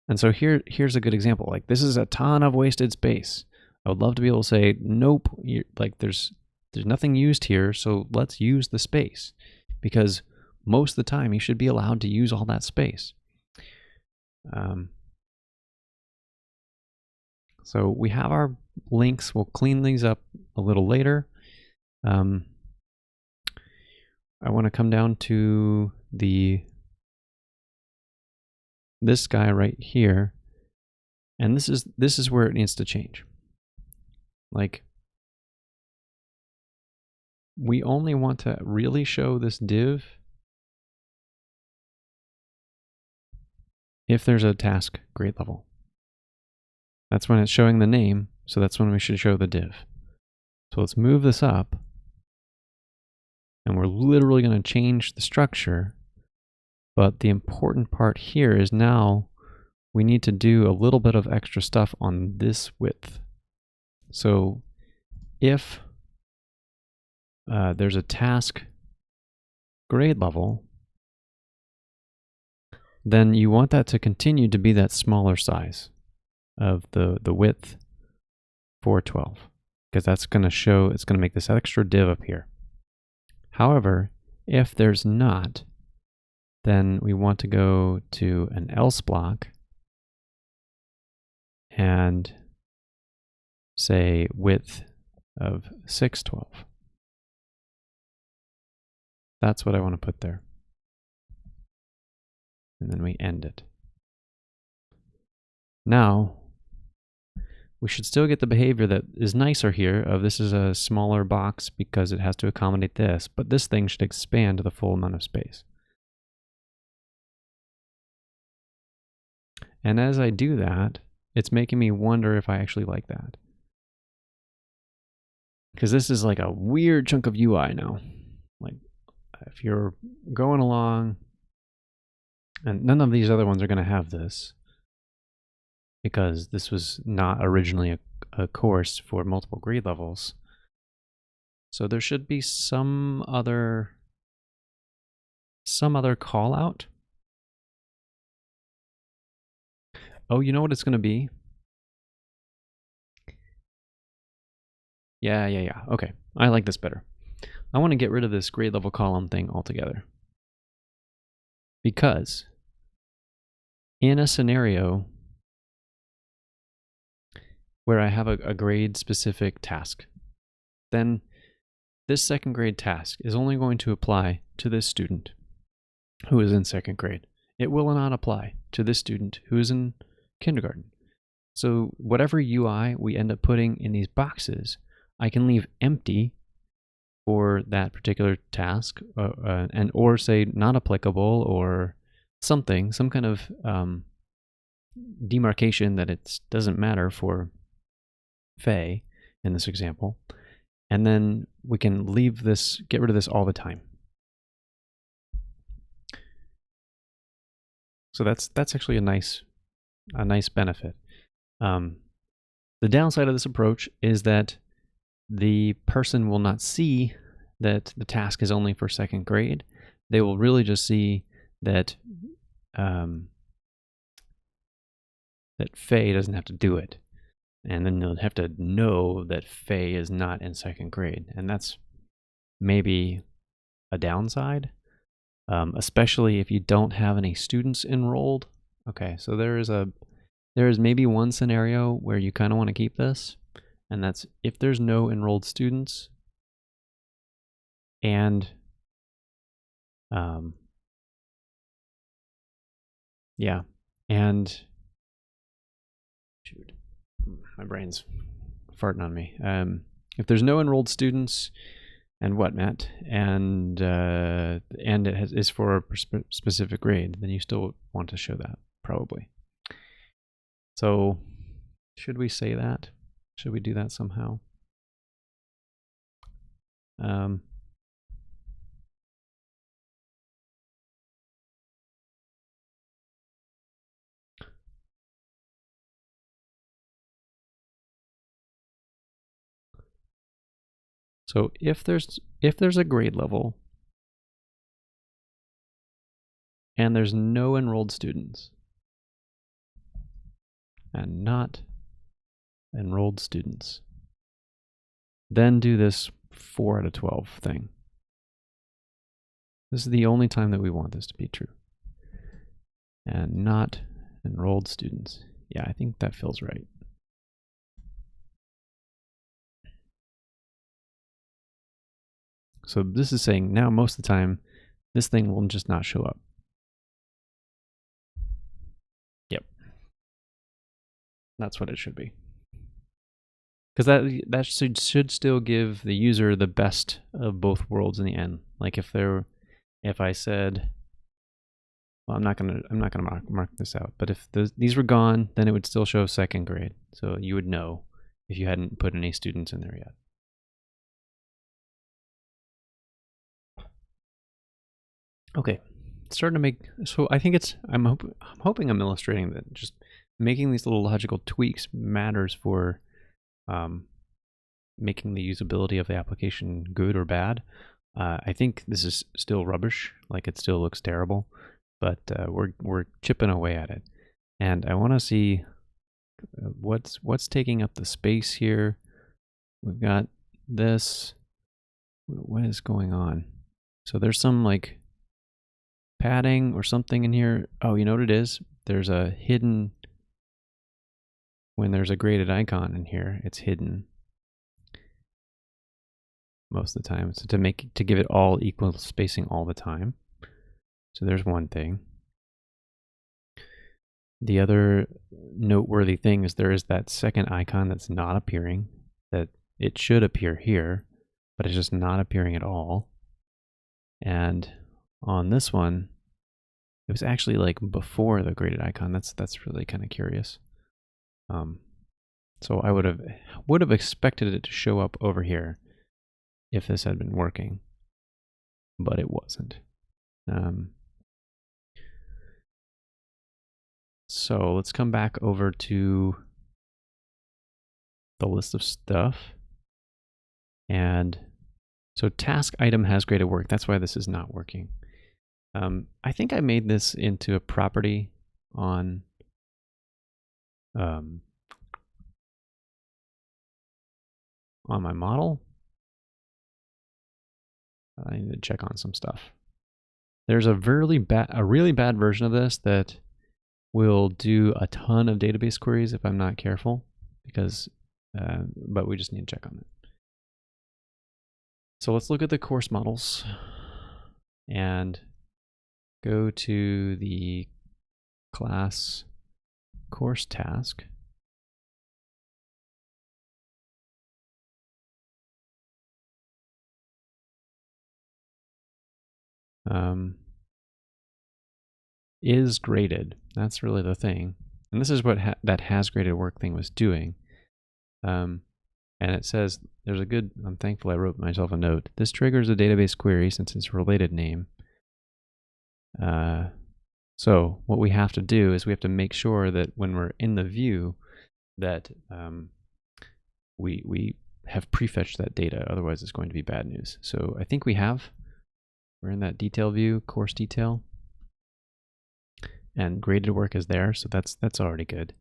And so here's a good example. Like, this is a ton of wasted space. I would love to be able to say, nope, like there's nothing used here, so let's use the space. Because most of the time, you should be allowed to use all that space. So we have our links. We'll clean these up a little later. I want to come down to this guy right here, and this is where it needs to change. Like, we only want to really show this div if there's a task grade level. That's when it's showing the name, so that's when we should show the div. So let's move this up, and we're literally going to change the structure. But the important part here is now we need to do a little bit of extra stuff on this width. So if there's a task grade level, then you want that to continue to be that smaller size of the width 412, because that's going to show, it's going to make this extra div up here. However, if there's not, then we want to go to an else block and say width of 612. That's what I want to put there. And then we end it. Now, we should still get the behavior that is nicer here of this is a smaller box because it has to accommodate this, but this thing should expand to the full amount of space. And as I do that, it's making me wonder if I actually like that. Because this is like a weird chunk of UI now. Like, if you're going along, and none of these other ones are going to have this, because this was not originally a course for multiple grade levels. So there should be some other call out. Oh, you know what it's going to be? Yeah. Okay, I like this better. I want to get rid of this grade level column thing altogether. Because in a scenario where I have a grade specific task, then this second grade task is only going to apply to this student who is in second grade. It will not apply to this student who is in kindergarten. So whatever UI we end up putting in these boxes, I can leave empty for that particular task, or say not applicable, or some kind of demarcation that it doesn't matter for Faye in this example, and then we can leave this, get rid of this all the time. So that's actually a nice benefit. The downside of this approach is that the person will not see that the task is only for second grade. They will really just see that that Faye doesn't have to do it. And then they'll have to know that Faye is not in second grade. And that's maybe a downside, especially if you don't have any students enrolled. Okay, so there is maybe one scenario where you kind of want to keep this, And that's if there's no enrolled students and yeah, and shoot, my brain's farting on me. If there's no enrolled students and what, Matt, and it is for a specific grade, then you still want to show that, probably. So should we say that? Should we do that somehow? So if there's a grade level and there's no enrolled students and not enrolled students, then do this 4 out of 12 thing. This is the only time that we want this to be true. And not enrolled students. Yeah, I think that feels right. So this is saying now most of the time, this thing will just not show up. Yep. That's what it should be. Because that should still give the user the best of both worlds in the end. Like if I said, well, I'm not gonna mark this out, but if these were gone, then it would still show second grade. So you would know if you hadn't put any students in there yet. Okay, starting to make, so I think I'm hoping I'm illustrating that just making these little logical tweaks matters for making the usability of the application good or bad. I think this is still rubbish, like it still looks terrible, but we're chipping away at it. And I want to see what's taking up the space here. We've got this. What is going on? So there's some like padding or something in here. Oh, you know what it is? There's a hidden, when there's a graded icon in here, it's hidden most of the time. So to give it all equal spacing all the time. So there's one thing. The other noteworthy thing is there is that second icon that's not appearing, that it should appear here, but it's just not appearing at all. And on this one, it was actually like before the graded icon. That's really kind of curious. So I would have expected it to show up over here if this had been working, but it wasn't. So let's come back over to the list of stuff. And so task item has graded work. That's why this is not working. I think I made this into a property on my model. I need to check on some stuff. There's a really bad version of this that will do a ton of database queries if I'm not careful, because but we just need to check on it. So let's look at the course models and go to the class course task. Is graded. That's really the thing. And this is what that has graded work thing was doing. And it says, there's a good, I'm thankful I wrote myself a note. This triggers a database query since it's a related name. So what we have to do is we have to make sure that when we're in the view that we have prefetched that data, otherwise it's going to be bad news. So I think we're in that detail view, course detail, and graded work is there, so that's already good.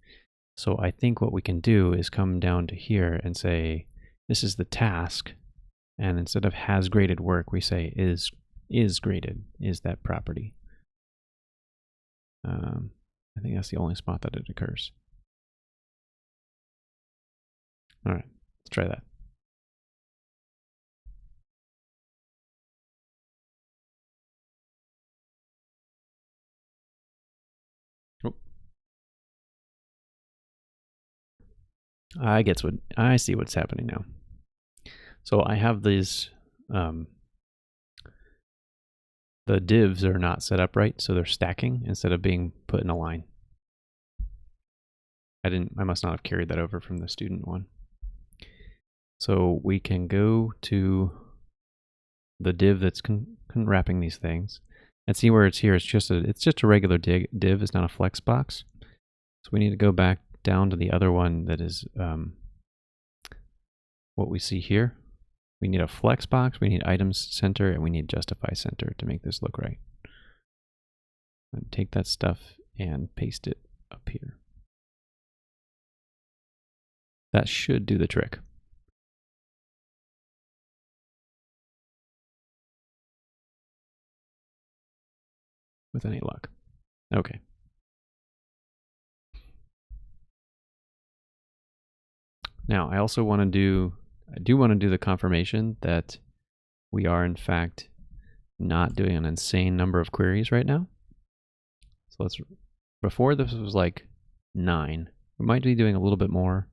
So I think what we can do is come down to here and say, this is the task, and instead of has graded work, we say is graded, is that property. I think that's the only spot that it occurs. All right, Let's try that. Oh. I see what's happening now. So I have these, the divs are not set up right, so they're stacking instead of being put in a line. I must not have carried that over from the student one. So we can go to the div that's wrapping these things and see where it's here. It's just a regular div. It's not a flex box. So we need to go back down to the other one that is what we see here. We need a flex box, we need items center, and we need justify center to make this look right. And take that stuff and paste it up here. That should do the trick. With any luck. Okay. Now I also want to do the confirmation that we are in fact not doing an insane number of queries right now. So before this was like 9. We might be doing a little bit more,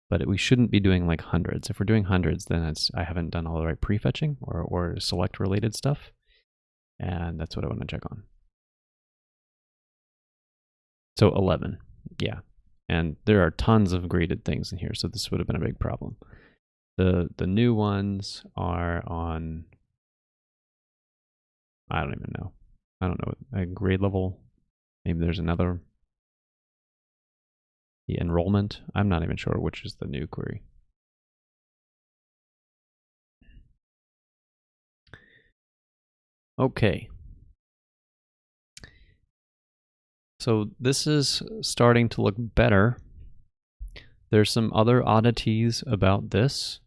but we shouldn't be doing like hundreds. If we're doing hundreds, then I haven't done all the right prefetching or select related stuff. And that's what I want to check on. So 11, yeah. And there are tons of graded things in here, so this would have been a big problem. The new ones are on, I don't even know. I don't know, a grade level. Maybe there's another. The enrollment, I'm not even sure which is the new query. Okay. So this is starting to look better. There's some other oddities about this.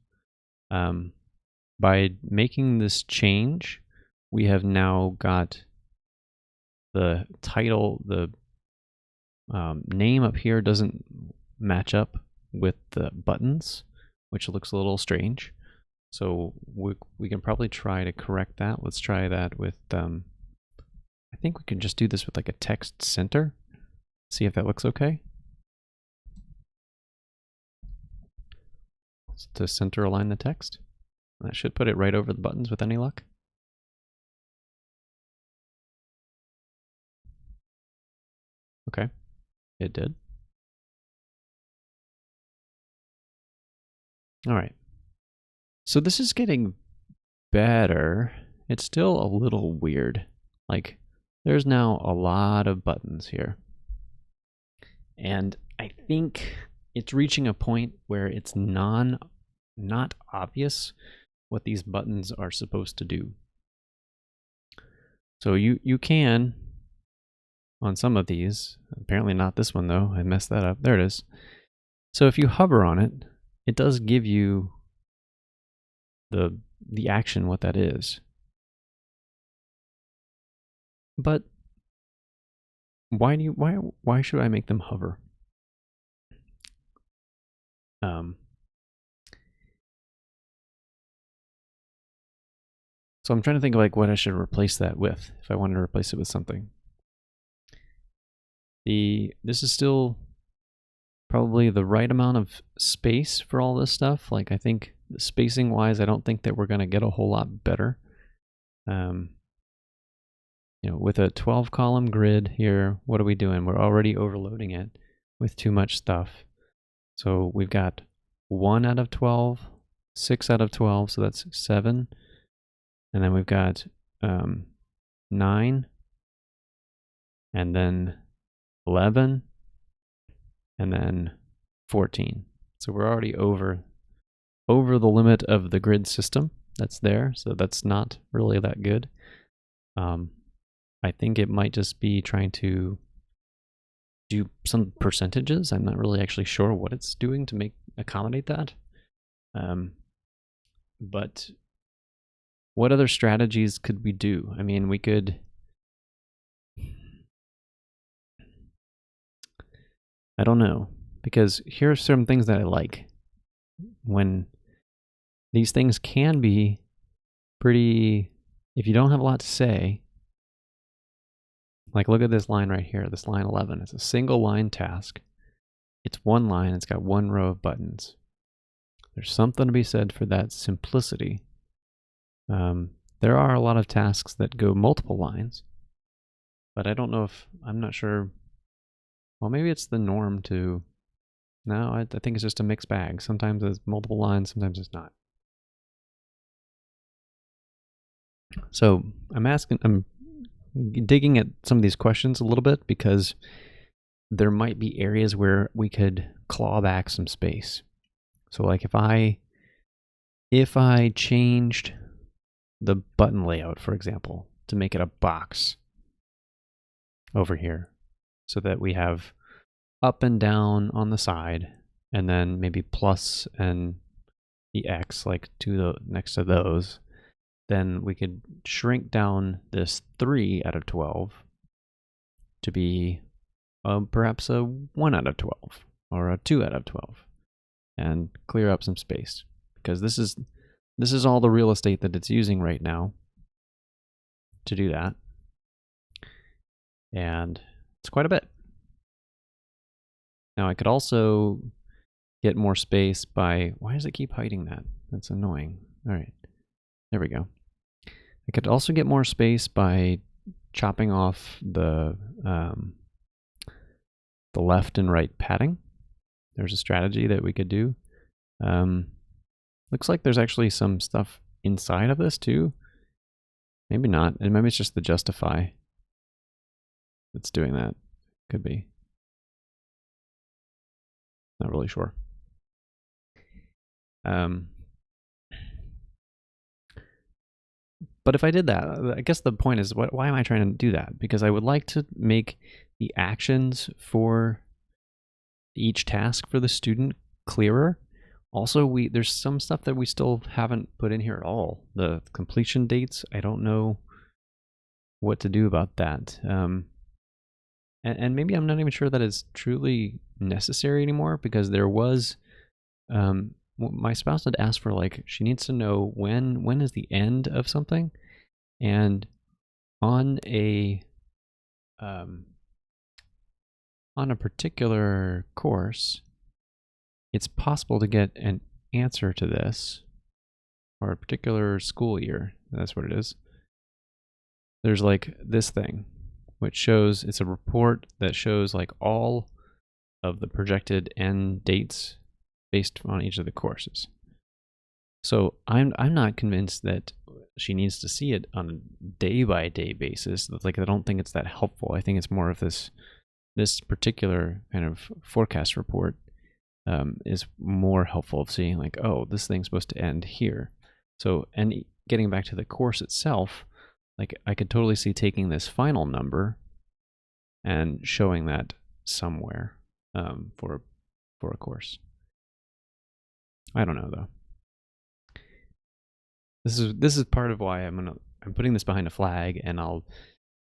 By making this change, we have now got the title, the name up here doesn't match up with the buttons, which looks a little strange. So we can probably try to correct that. Let's try that with, I think we can just do this with like a text center. See if that looks okay. To center align the text. That should put it right over the buttons with any luck. Okay, it did. All right. So this is getting better. It's still a little weird. Like, there's now a lot of buttons here. And I think it's reaching a point where it's not obvious what these buttons are supposed to do. So you can, on some of these, apparently not this one though, I messed that up. There it is. So if you hover on it, it does give you the action, what that is. But why should I make them hover? So I'm trying to think of like what I should replace that with if I wanted to replace it with something. This is still probably the right amount of space for all this stuff. Like I think spacing wise, I don't think that we're going to get a whole lot better. You know, with a 12 column grid here, what are we doing? We're already overloading it with too much stuff. So we've got 1 out of 12, 6 out of 12, so that's 7. And then we've got 9, and then 11, and then 14. So we're already over the limit of the grid system that's there, so that's not really that good. I think it might just be trying to do some percentages. I'm not really actually sure what it's doing to accommodate that. But what other strategies could we do? I mean, we could, I don't know, because here are some things that I like. when these things can be pretty, if you don't have a lot to say, like look at this line right here, this line 11. It's a single line task. It's one line, it's got one row of buttons. There's something to be said for that simplicity. There are a lot of tasks that go multiple lines, but I don't know if, I'm not sure, well, maybe it's the norm to, no, I think it's just a mixed bag. Sometimes it's multiple lines, sometimes it's not. So I'm digging at some of these questions a little bit because there might be areas where we could claw back some space. So like if I changed the button layout, for example, to make it a box over here so that we have up and down on the side and then maybe plus and the X like next to those, then we could shrink down this 3 out of 12 to be perhaps a 1 out of 12 or a 2 out of 12 and clear up some space, because this is all the real estate that it's using right now to do that, and it's quite a bit. Now I could also get more space by, why does it keep hiding that? That's annoying. All right, there we go. I could also get more space by chopping off the left and right padding. There's a strategy that we could do. Looks like there's actually some stuff inside of this too. Maybe not, and maybe it's just the justify that's doing that. Could be. Not really sure. But if I did that, I guess the point is, why am I trying to do that? Because I would like to make the actions for each task for the student clearer. Also, there's some stuff that we still haven't put in here at all. The completion dates, I don't know what to do about that. And maybe I'm not even sure that it's truly necessary anymore, because there was, my spouse had asked for, like, she needs to know when is the end of something, and on a particular course, it's possible to get an answer to this, or a particular school year. That's what it is. There's like this thing, which shows, it's a report that shows like all of the projected end dates based on each of the courses. So I'm not convinced that she needs to see it on a day-by-day basis. Like, I don't think it's that helpful. I think it's more of this particular kind of forecast report is more helpful of seeing, like, oh, this thing's supposed to end here. So, and getting back to the course itself, like, I could totally see taking this final number and showing that somewhere for a course. I don't know though. This is part of why I'm putting this behind a flag, and I'll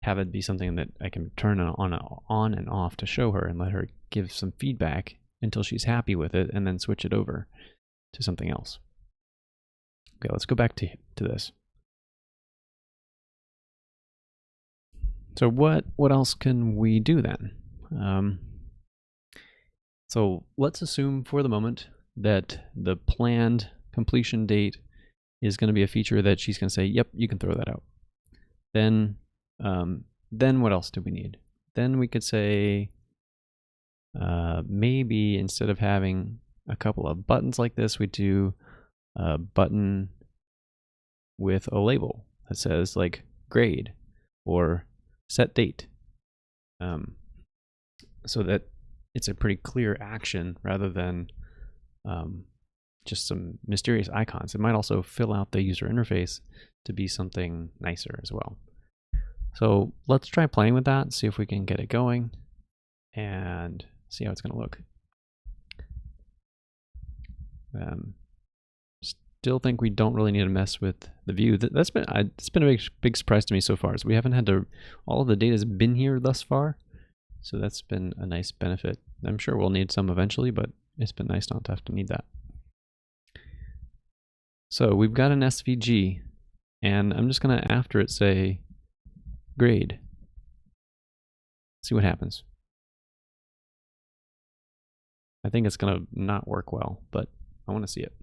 have it be something that I can turn on and off to show her and let her give some feedback until she's happy with it, and then switch it over to something else. Okay, let's go back to this. So what else can we do then? So let's assume for the moment that the planned completion date is going to be a feature that she's going to say, yep, you can throw that out. Then what else do we need? Then we could say, maybe instead of having a couple of buttons like this, we do a button with a label that says like grade or set date, so that it's a pretty clear action rather than just some mysterious icons. It might also fill out the user interface to be something nicer as well. So let's try playing with that, see if we can get it going, and see how it's going to look. Still think we don't really need to mess with the view. It's been a big surprise to me so far, is we haven't had to, all of the data has been here thus far. So that's been a nice benefit. I'm sure we'll need some eventually, but it's been nice not to have to need that. So we've got an SVG, and I'm just going to, after it, say grade. See what happens. I think it's going to not work well, but I want to see it.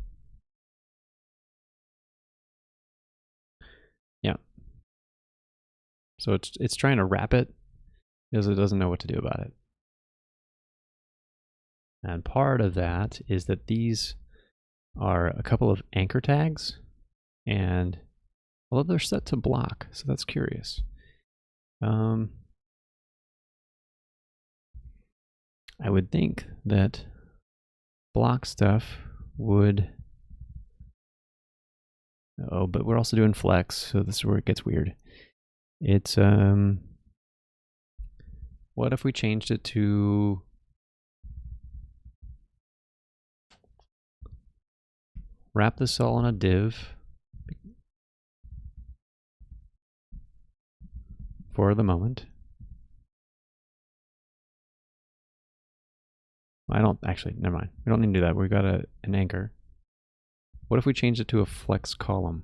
Yeah. So it's trying to wrap it because it doesn't know what to do about it. And part of that is that these are a couple of anchor tags, and although they're set to block, so that's curious. I would think that block stuff would. Oh, but we're also doing flex, so this is where it gets weird. It's what if we changed it to wrap this all in a div for the moment? I don't actually, never mind. We don't need to do that. We've got an anchor. What if we change it to a flex column?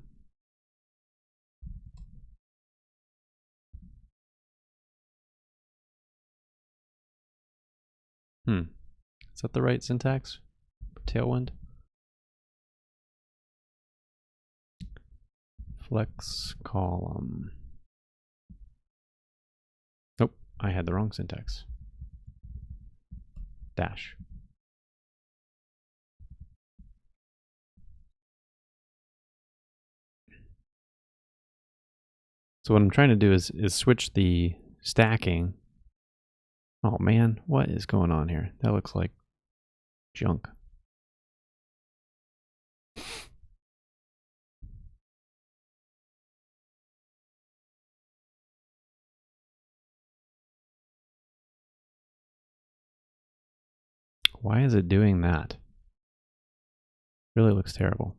Is that the right syntax? Tailwind? Flex column. Nope, I had the wrong syntax. Dash. So what I'm trying to do is switch the stacking. Oh man, what is going on here? That looks like junk. Why is it doing that? Really looks terrible.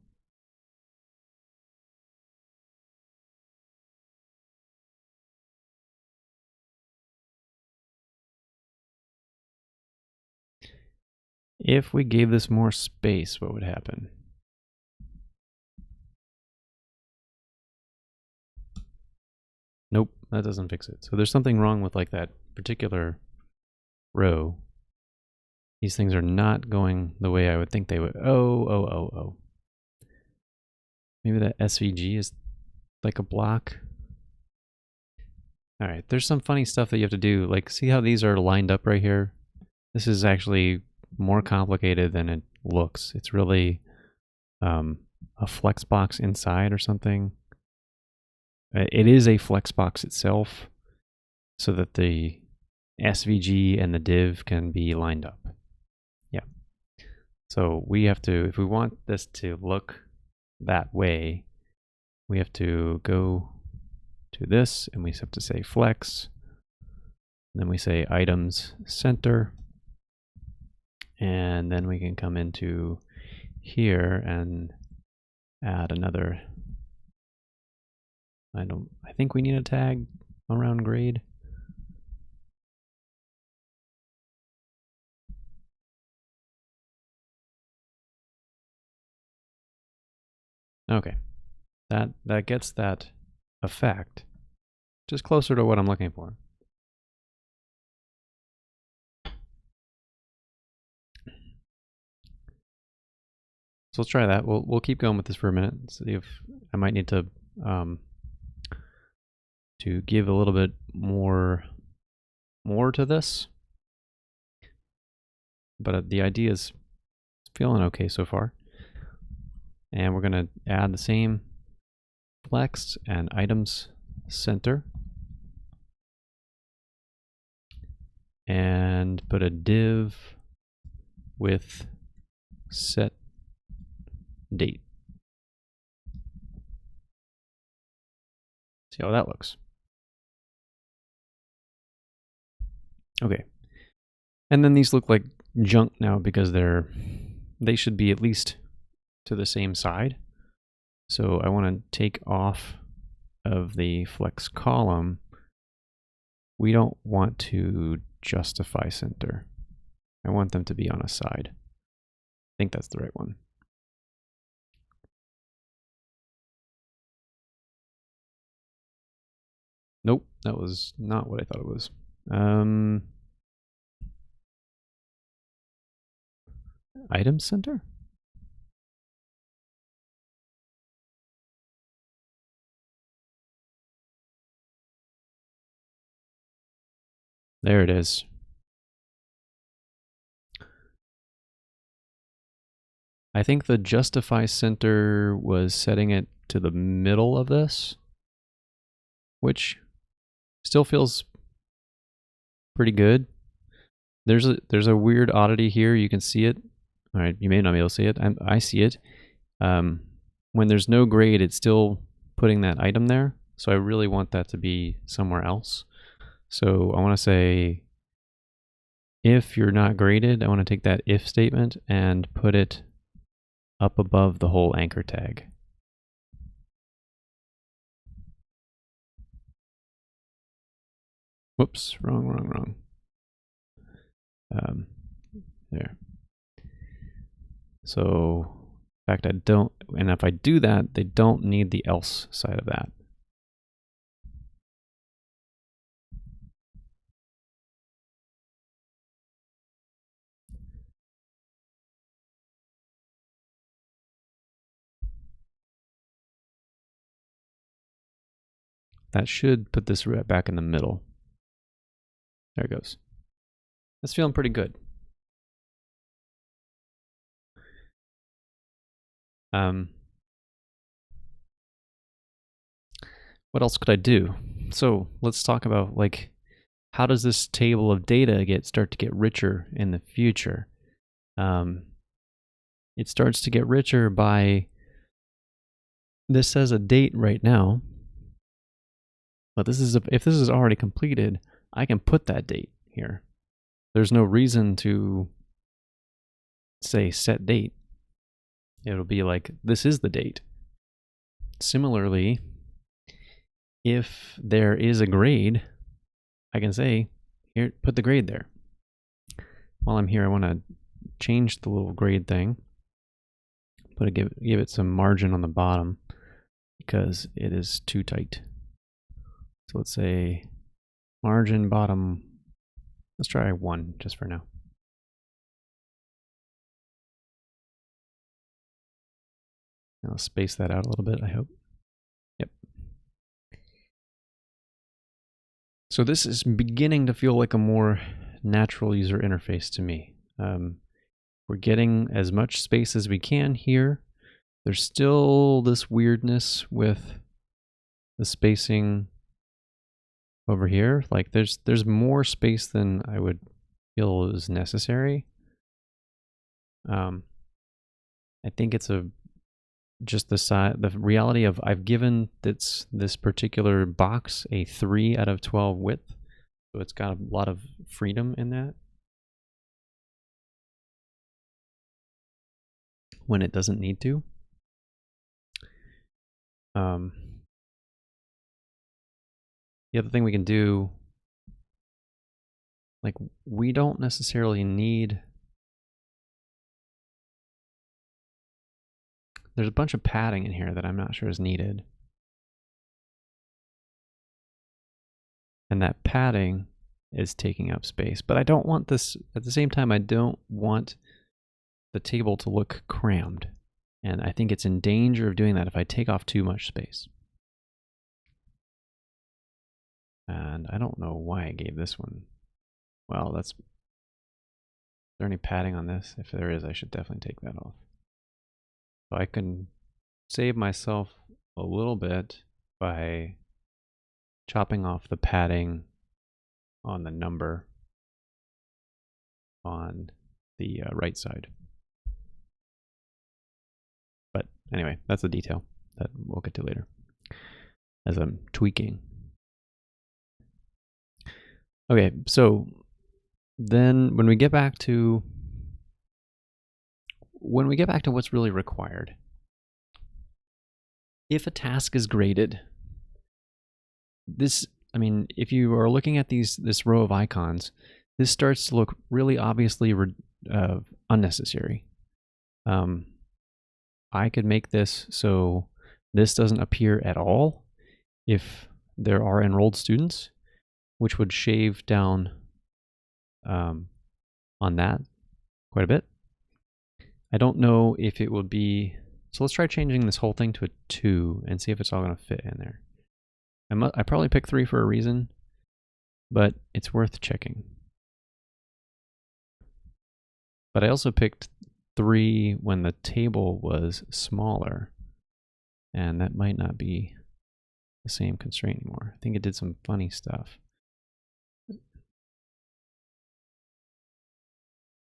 If we gave this more space, what would happen? Nope, that doesn't fix it. So there's something wrong with like that particular row. These things are not going the way I would think they would. Oh. Maybe that SVG is like a block. All right, there's some funny stuff that you have to do. Like, see how these are lined up right here? This is actually more complicated than it looks. It's really a flex box inside or something. It is a flex box itself so that the SVG and the div can be lined up. Yeah. So we have to, if we want this to look that way, we have to go to this and we have to say flex. And then we say items center. And then we can come into here and add another. I think we need a tag around grade. Okay, that gets that effect, just closer to what I'm looking for. So let's try that. We'll keep going with this for a minute. See if I might need to give a little bit more to this. But the idea is feeling okay so far. And we're going to add the same flex and items center. And put a div with set date. See how that looks. Okay. And then these look like junk now because they should be at least to the same side. So I want to take off of the flex column. We don't want to justify center. I want them to be on a side. I think that's the right one. that was not what I thought it was. Item center? There it is. I think the justify center was setting it to the middle of this, which still feels pretty good. There's a weird oddity here. You can see it. All right, you may not be able to see it. I see it. When there's no grade, it's still putting that item there. So I really want that to be somewhere else. So I want to say, if you're not graded, I want to take that if statement and put it up above the whole anchor tag. Whoops, wrong. There. So, in fact, I don't, and if I do that, they don't need the else side of that. That should put this right back in the middle. There it goes. That's feeling pretty good. What else could I do? So let's talk about, like, how does this table of data start to get richer in the future? It starts to get richer by, this says a date right now, but this is if this is already completed, I can put that date here. There's no reason to say set date. It'll be like, this is the date. Similarly, if there is a grade, I can say, here, put the grade there. While I'm here, I want to change the little grade thing. Give it some margin on the bottom because it is too tight. So let's say margin bottom. Let's try 1 just for now. I'll space that out a little bit, I hope. Yep. So this is beginning to feel like a more natural user interface to me. We're getting as much space as we can here. There's still this weirdness with the spacing over here. Like there's more space than I would feel is necessary. I think it's just the reality of, I've given this particular box a 3 out of 12 width, so it's got a lot of freedom in that when it doesn't need to. The other thing we can do, like, we don't necessarily need, there's a bunch of padding in here that I'm not sure is needed. And that padding is taking up space. But I don't want this, at the same time, I don't want the table to look crammed. And I think it's in danger of doing that if I take off too much space. And I don't know why I gave this one. Well, is there any padding on this? If there is, I should definitely take that off. So I can save myself a little bit by chopping off the padding on the number on the right side. But anyway, that's a detail that we'll get to later as I'm tweaking. Okay, so then when we get back to what's really required, if a task is graded, if you are looking at this row of icons, this starts to look really obviously unnecessary. I could make this so this doesn't appear at all if there are enrolled students, which would shave down on that quite a bit. I don't know if it will be, so let's try changing this whole thing to a 2 and see if it's all going to fit in there. I probably picked 3 for a reason, but it's worth checking. But I also picked 3 when the table was smaller, and that might not be the same constraint anymore. I think it did some funny stuff.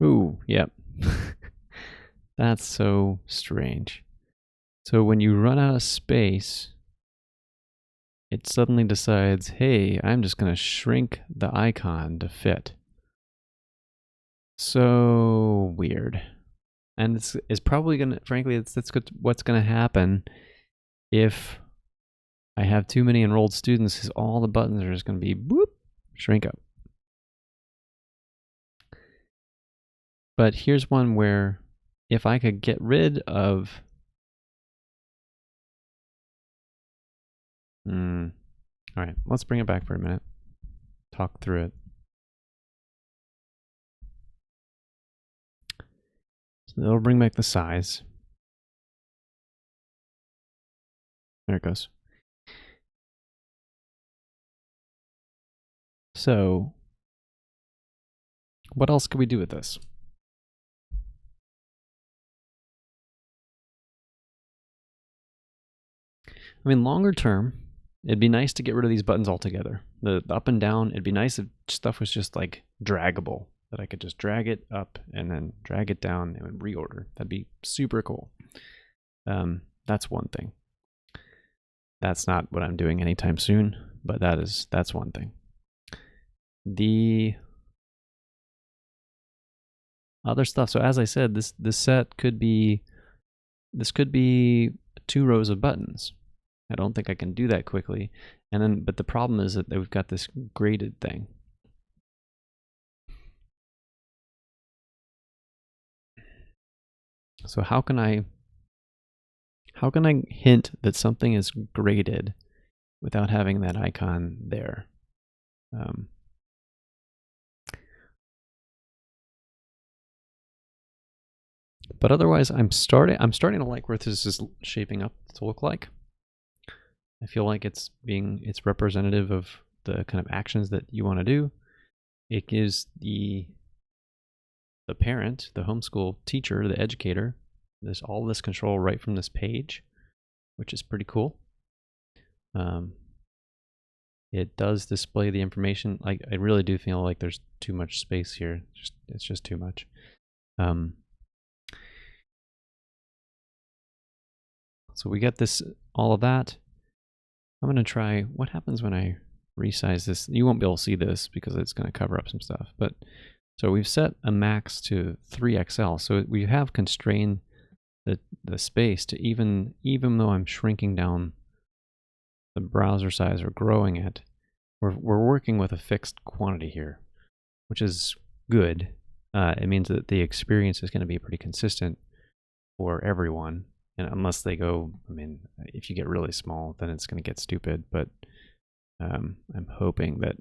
Ooh, yep. That's so strange. So when you run out of space, it suddenly decides, hey, I'm just going to shrink the icon to fit. So weird. And it's probably going to, frankly, that's what's going to happen if I have too many enrolled students, is all the buttons are just going to be, whoop, shrink up. But here's one where if I could get rid of, all right, let's bring it back for a minute, talk through it. So it'll bring back the size. There it goes. So what else could we do with this? I mean, longer term, it'd be nice to get rid of these buttons altogether. The up and down, it'd be nice if stuff was just like draggable, that I could just drag it up and then drag it down and would reorder. That'd be super cool. That's one thing. That's not what I'm doing anytime soon, but that's one thing. The other stuff, so as I said, this set could be, this could be 2 rows of buttons. I don't think I can do that quickly. And then, but the problem is that we've got this graded thing. So how can I hint that something is graded without having that icon there? But otherwise, I'm starting to like where this is shaping up to look like. I feel like it's representative of the kind of actions that you want to do. It gives the parent, the homeschool teacher, the educator, all this control right from this page, which is pretty cool. It does display the information. Like, I really do feel like there's too much space here. It's just too much. So we get this, all of that. I'm going to try, what happens when I resize this? You won't be able to see this because it's going to cover up some stuff. But so we've set a max to 3XL. So we have constrained the space to even though I'm shrinking down the browser size or growing it, we're working with a fixed quantity here, which is good. It means that the experience is going to be pretty consistent for everyone. And unless they go, I mean, if you get really small, then it's going to get stupid. But I'm hoping that,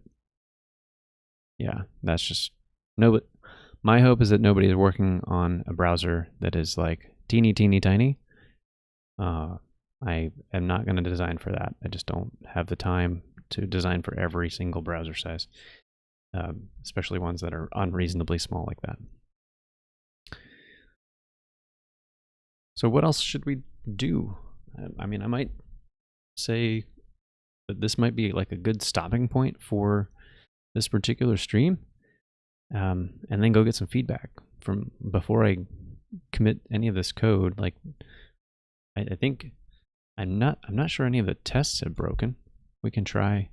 yeah, that's just, my hope is that nobody is working on a browser that is like teeny tiny. I am not going to design for that. I just don't have the time to design for every single browser size, especially ones that are unreasonably small like that. So what else should we do? I mean, I might say that this might be like a good stopping point for this particular stream, and then go get some feedback from before I commit any of this code. Like, I think I'm not sure any of the tests have broken. We can try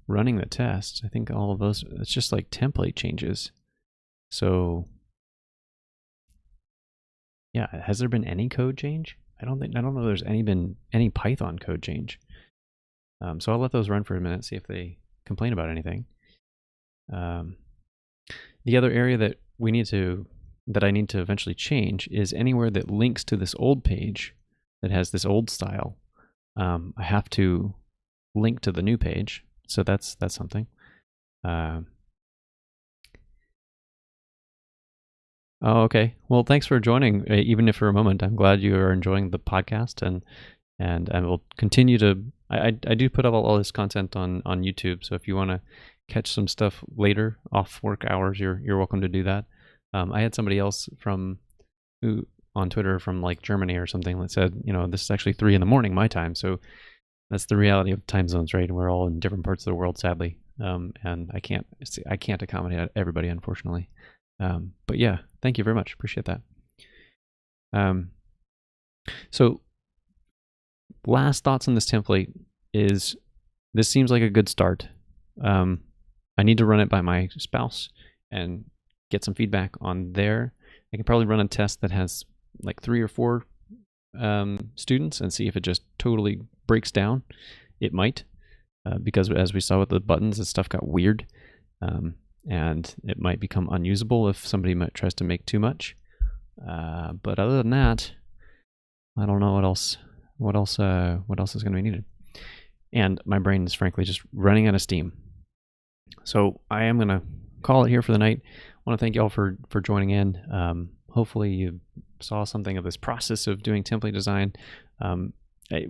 running the tests. I think all of those, it's just like template changes. So yeah, has there been any code change? I don't know there's been any Python code change. So I'll let those run for a minute, see if they complain about anything. The other area that I need to eventually change is anywhere that links to this old page that has this old style. I have to link to the new page. So that's something. Oh, okay. Well, thanks for joining, even if for a moment. I'm glad you are enjoying the podcast, and I will continue to. I do put up all this content on YouTube. So if you want to catch some stuff later off work hours, you're welcome to do that. I had somebody else who on Twitter from like Germany or something that said, this is actually 3 a.m. my time. So that's the reality of time zones, right? We're all in different parts of the world, sadly, and I can't accommodate everybody, unfortunately. But yeah, thank you very much. Appreciate that. So last thoughts on this template is this seems like a good start. I need to run it by my spouse and get some feedback on there. I can probably run a test that has like 3 or 4 students and see if it just totally breaks down. It might, because as we saw with the buttons, this stuff got weird. And it might become unusable if somebody tries to make too much. But other than that, I don't know what else is going to be needed. And my brain is frankly just running out of steam. So I am going to call it here for the night. I want to thank you all for joining in. Hopefully you saw something of this process of doing template design.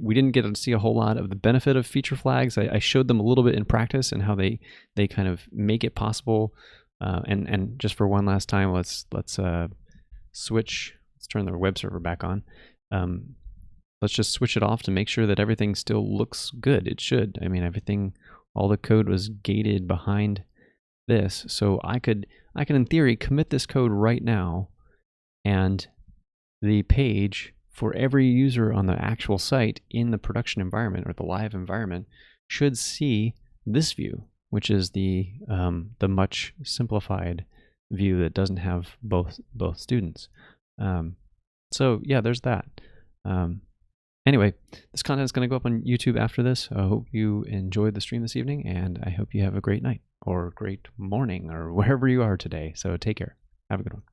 We didn't get to see a whole lot of the benefit of feature flags. I showed them a little bit in practice and how they kind of make it possible. And just for one last time, let's switch. Let's turn the web server back on. Let's just switch it off to make sure that everything still looks good. It should. I mean, all the code was gated behind this, so I could in theory commit this code right now, and the page for every user on the actual site in the production environment or the live environment should see this view, which is the much simplified view that doesn't have both students. So yeah, there's that. Anyway, this content is going to go up on YouTube after this. I hope you enjoyed the stream this evening, and I hope you have a great night or great morning or wherever you are today. So take care. Have a good one.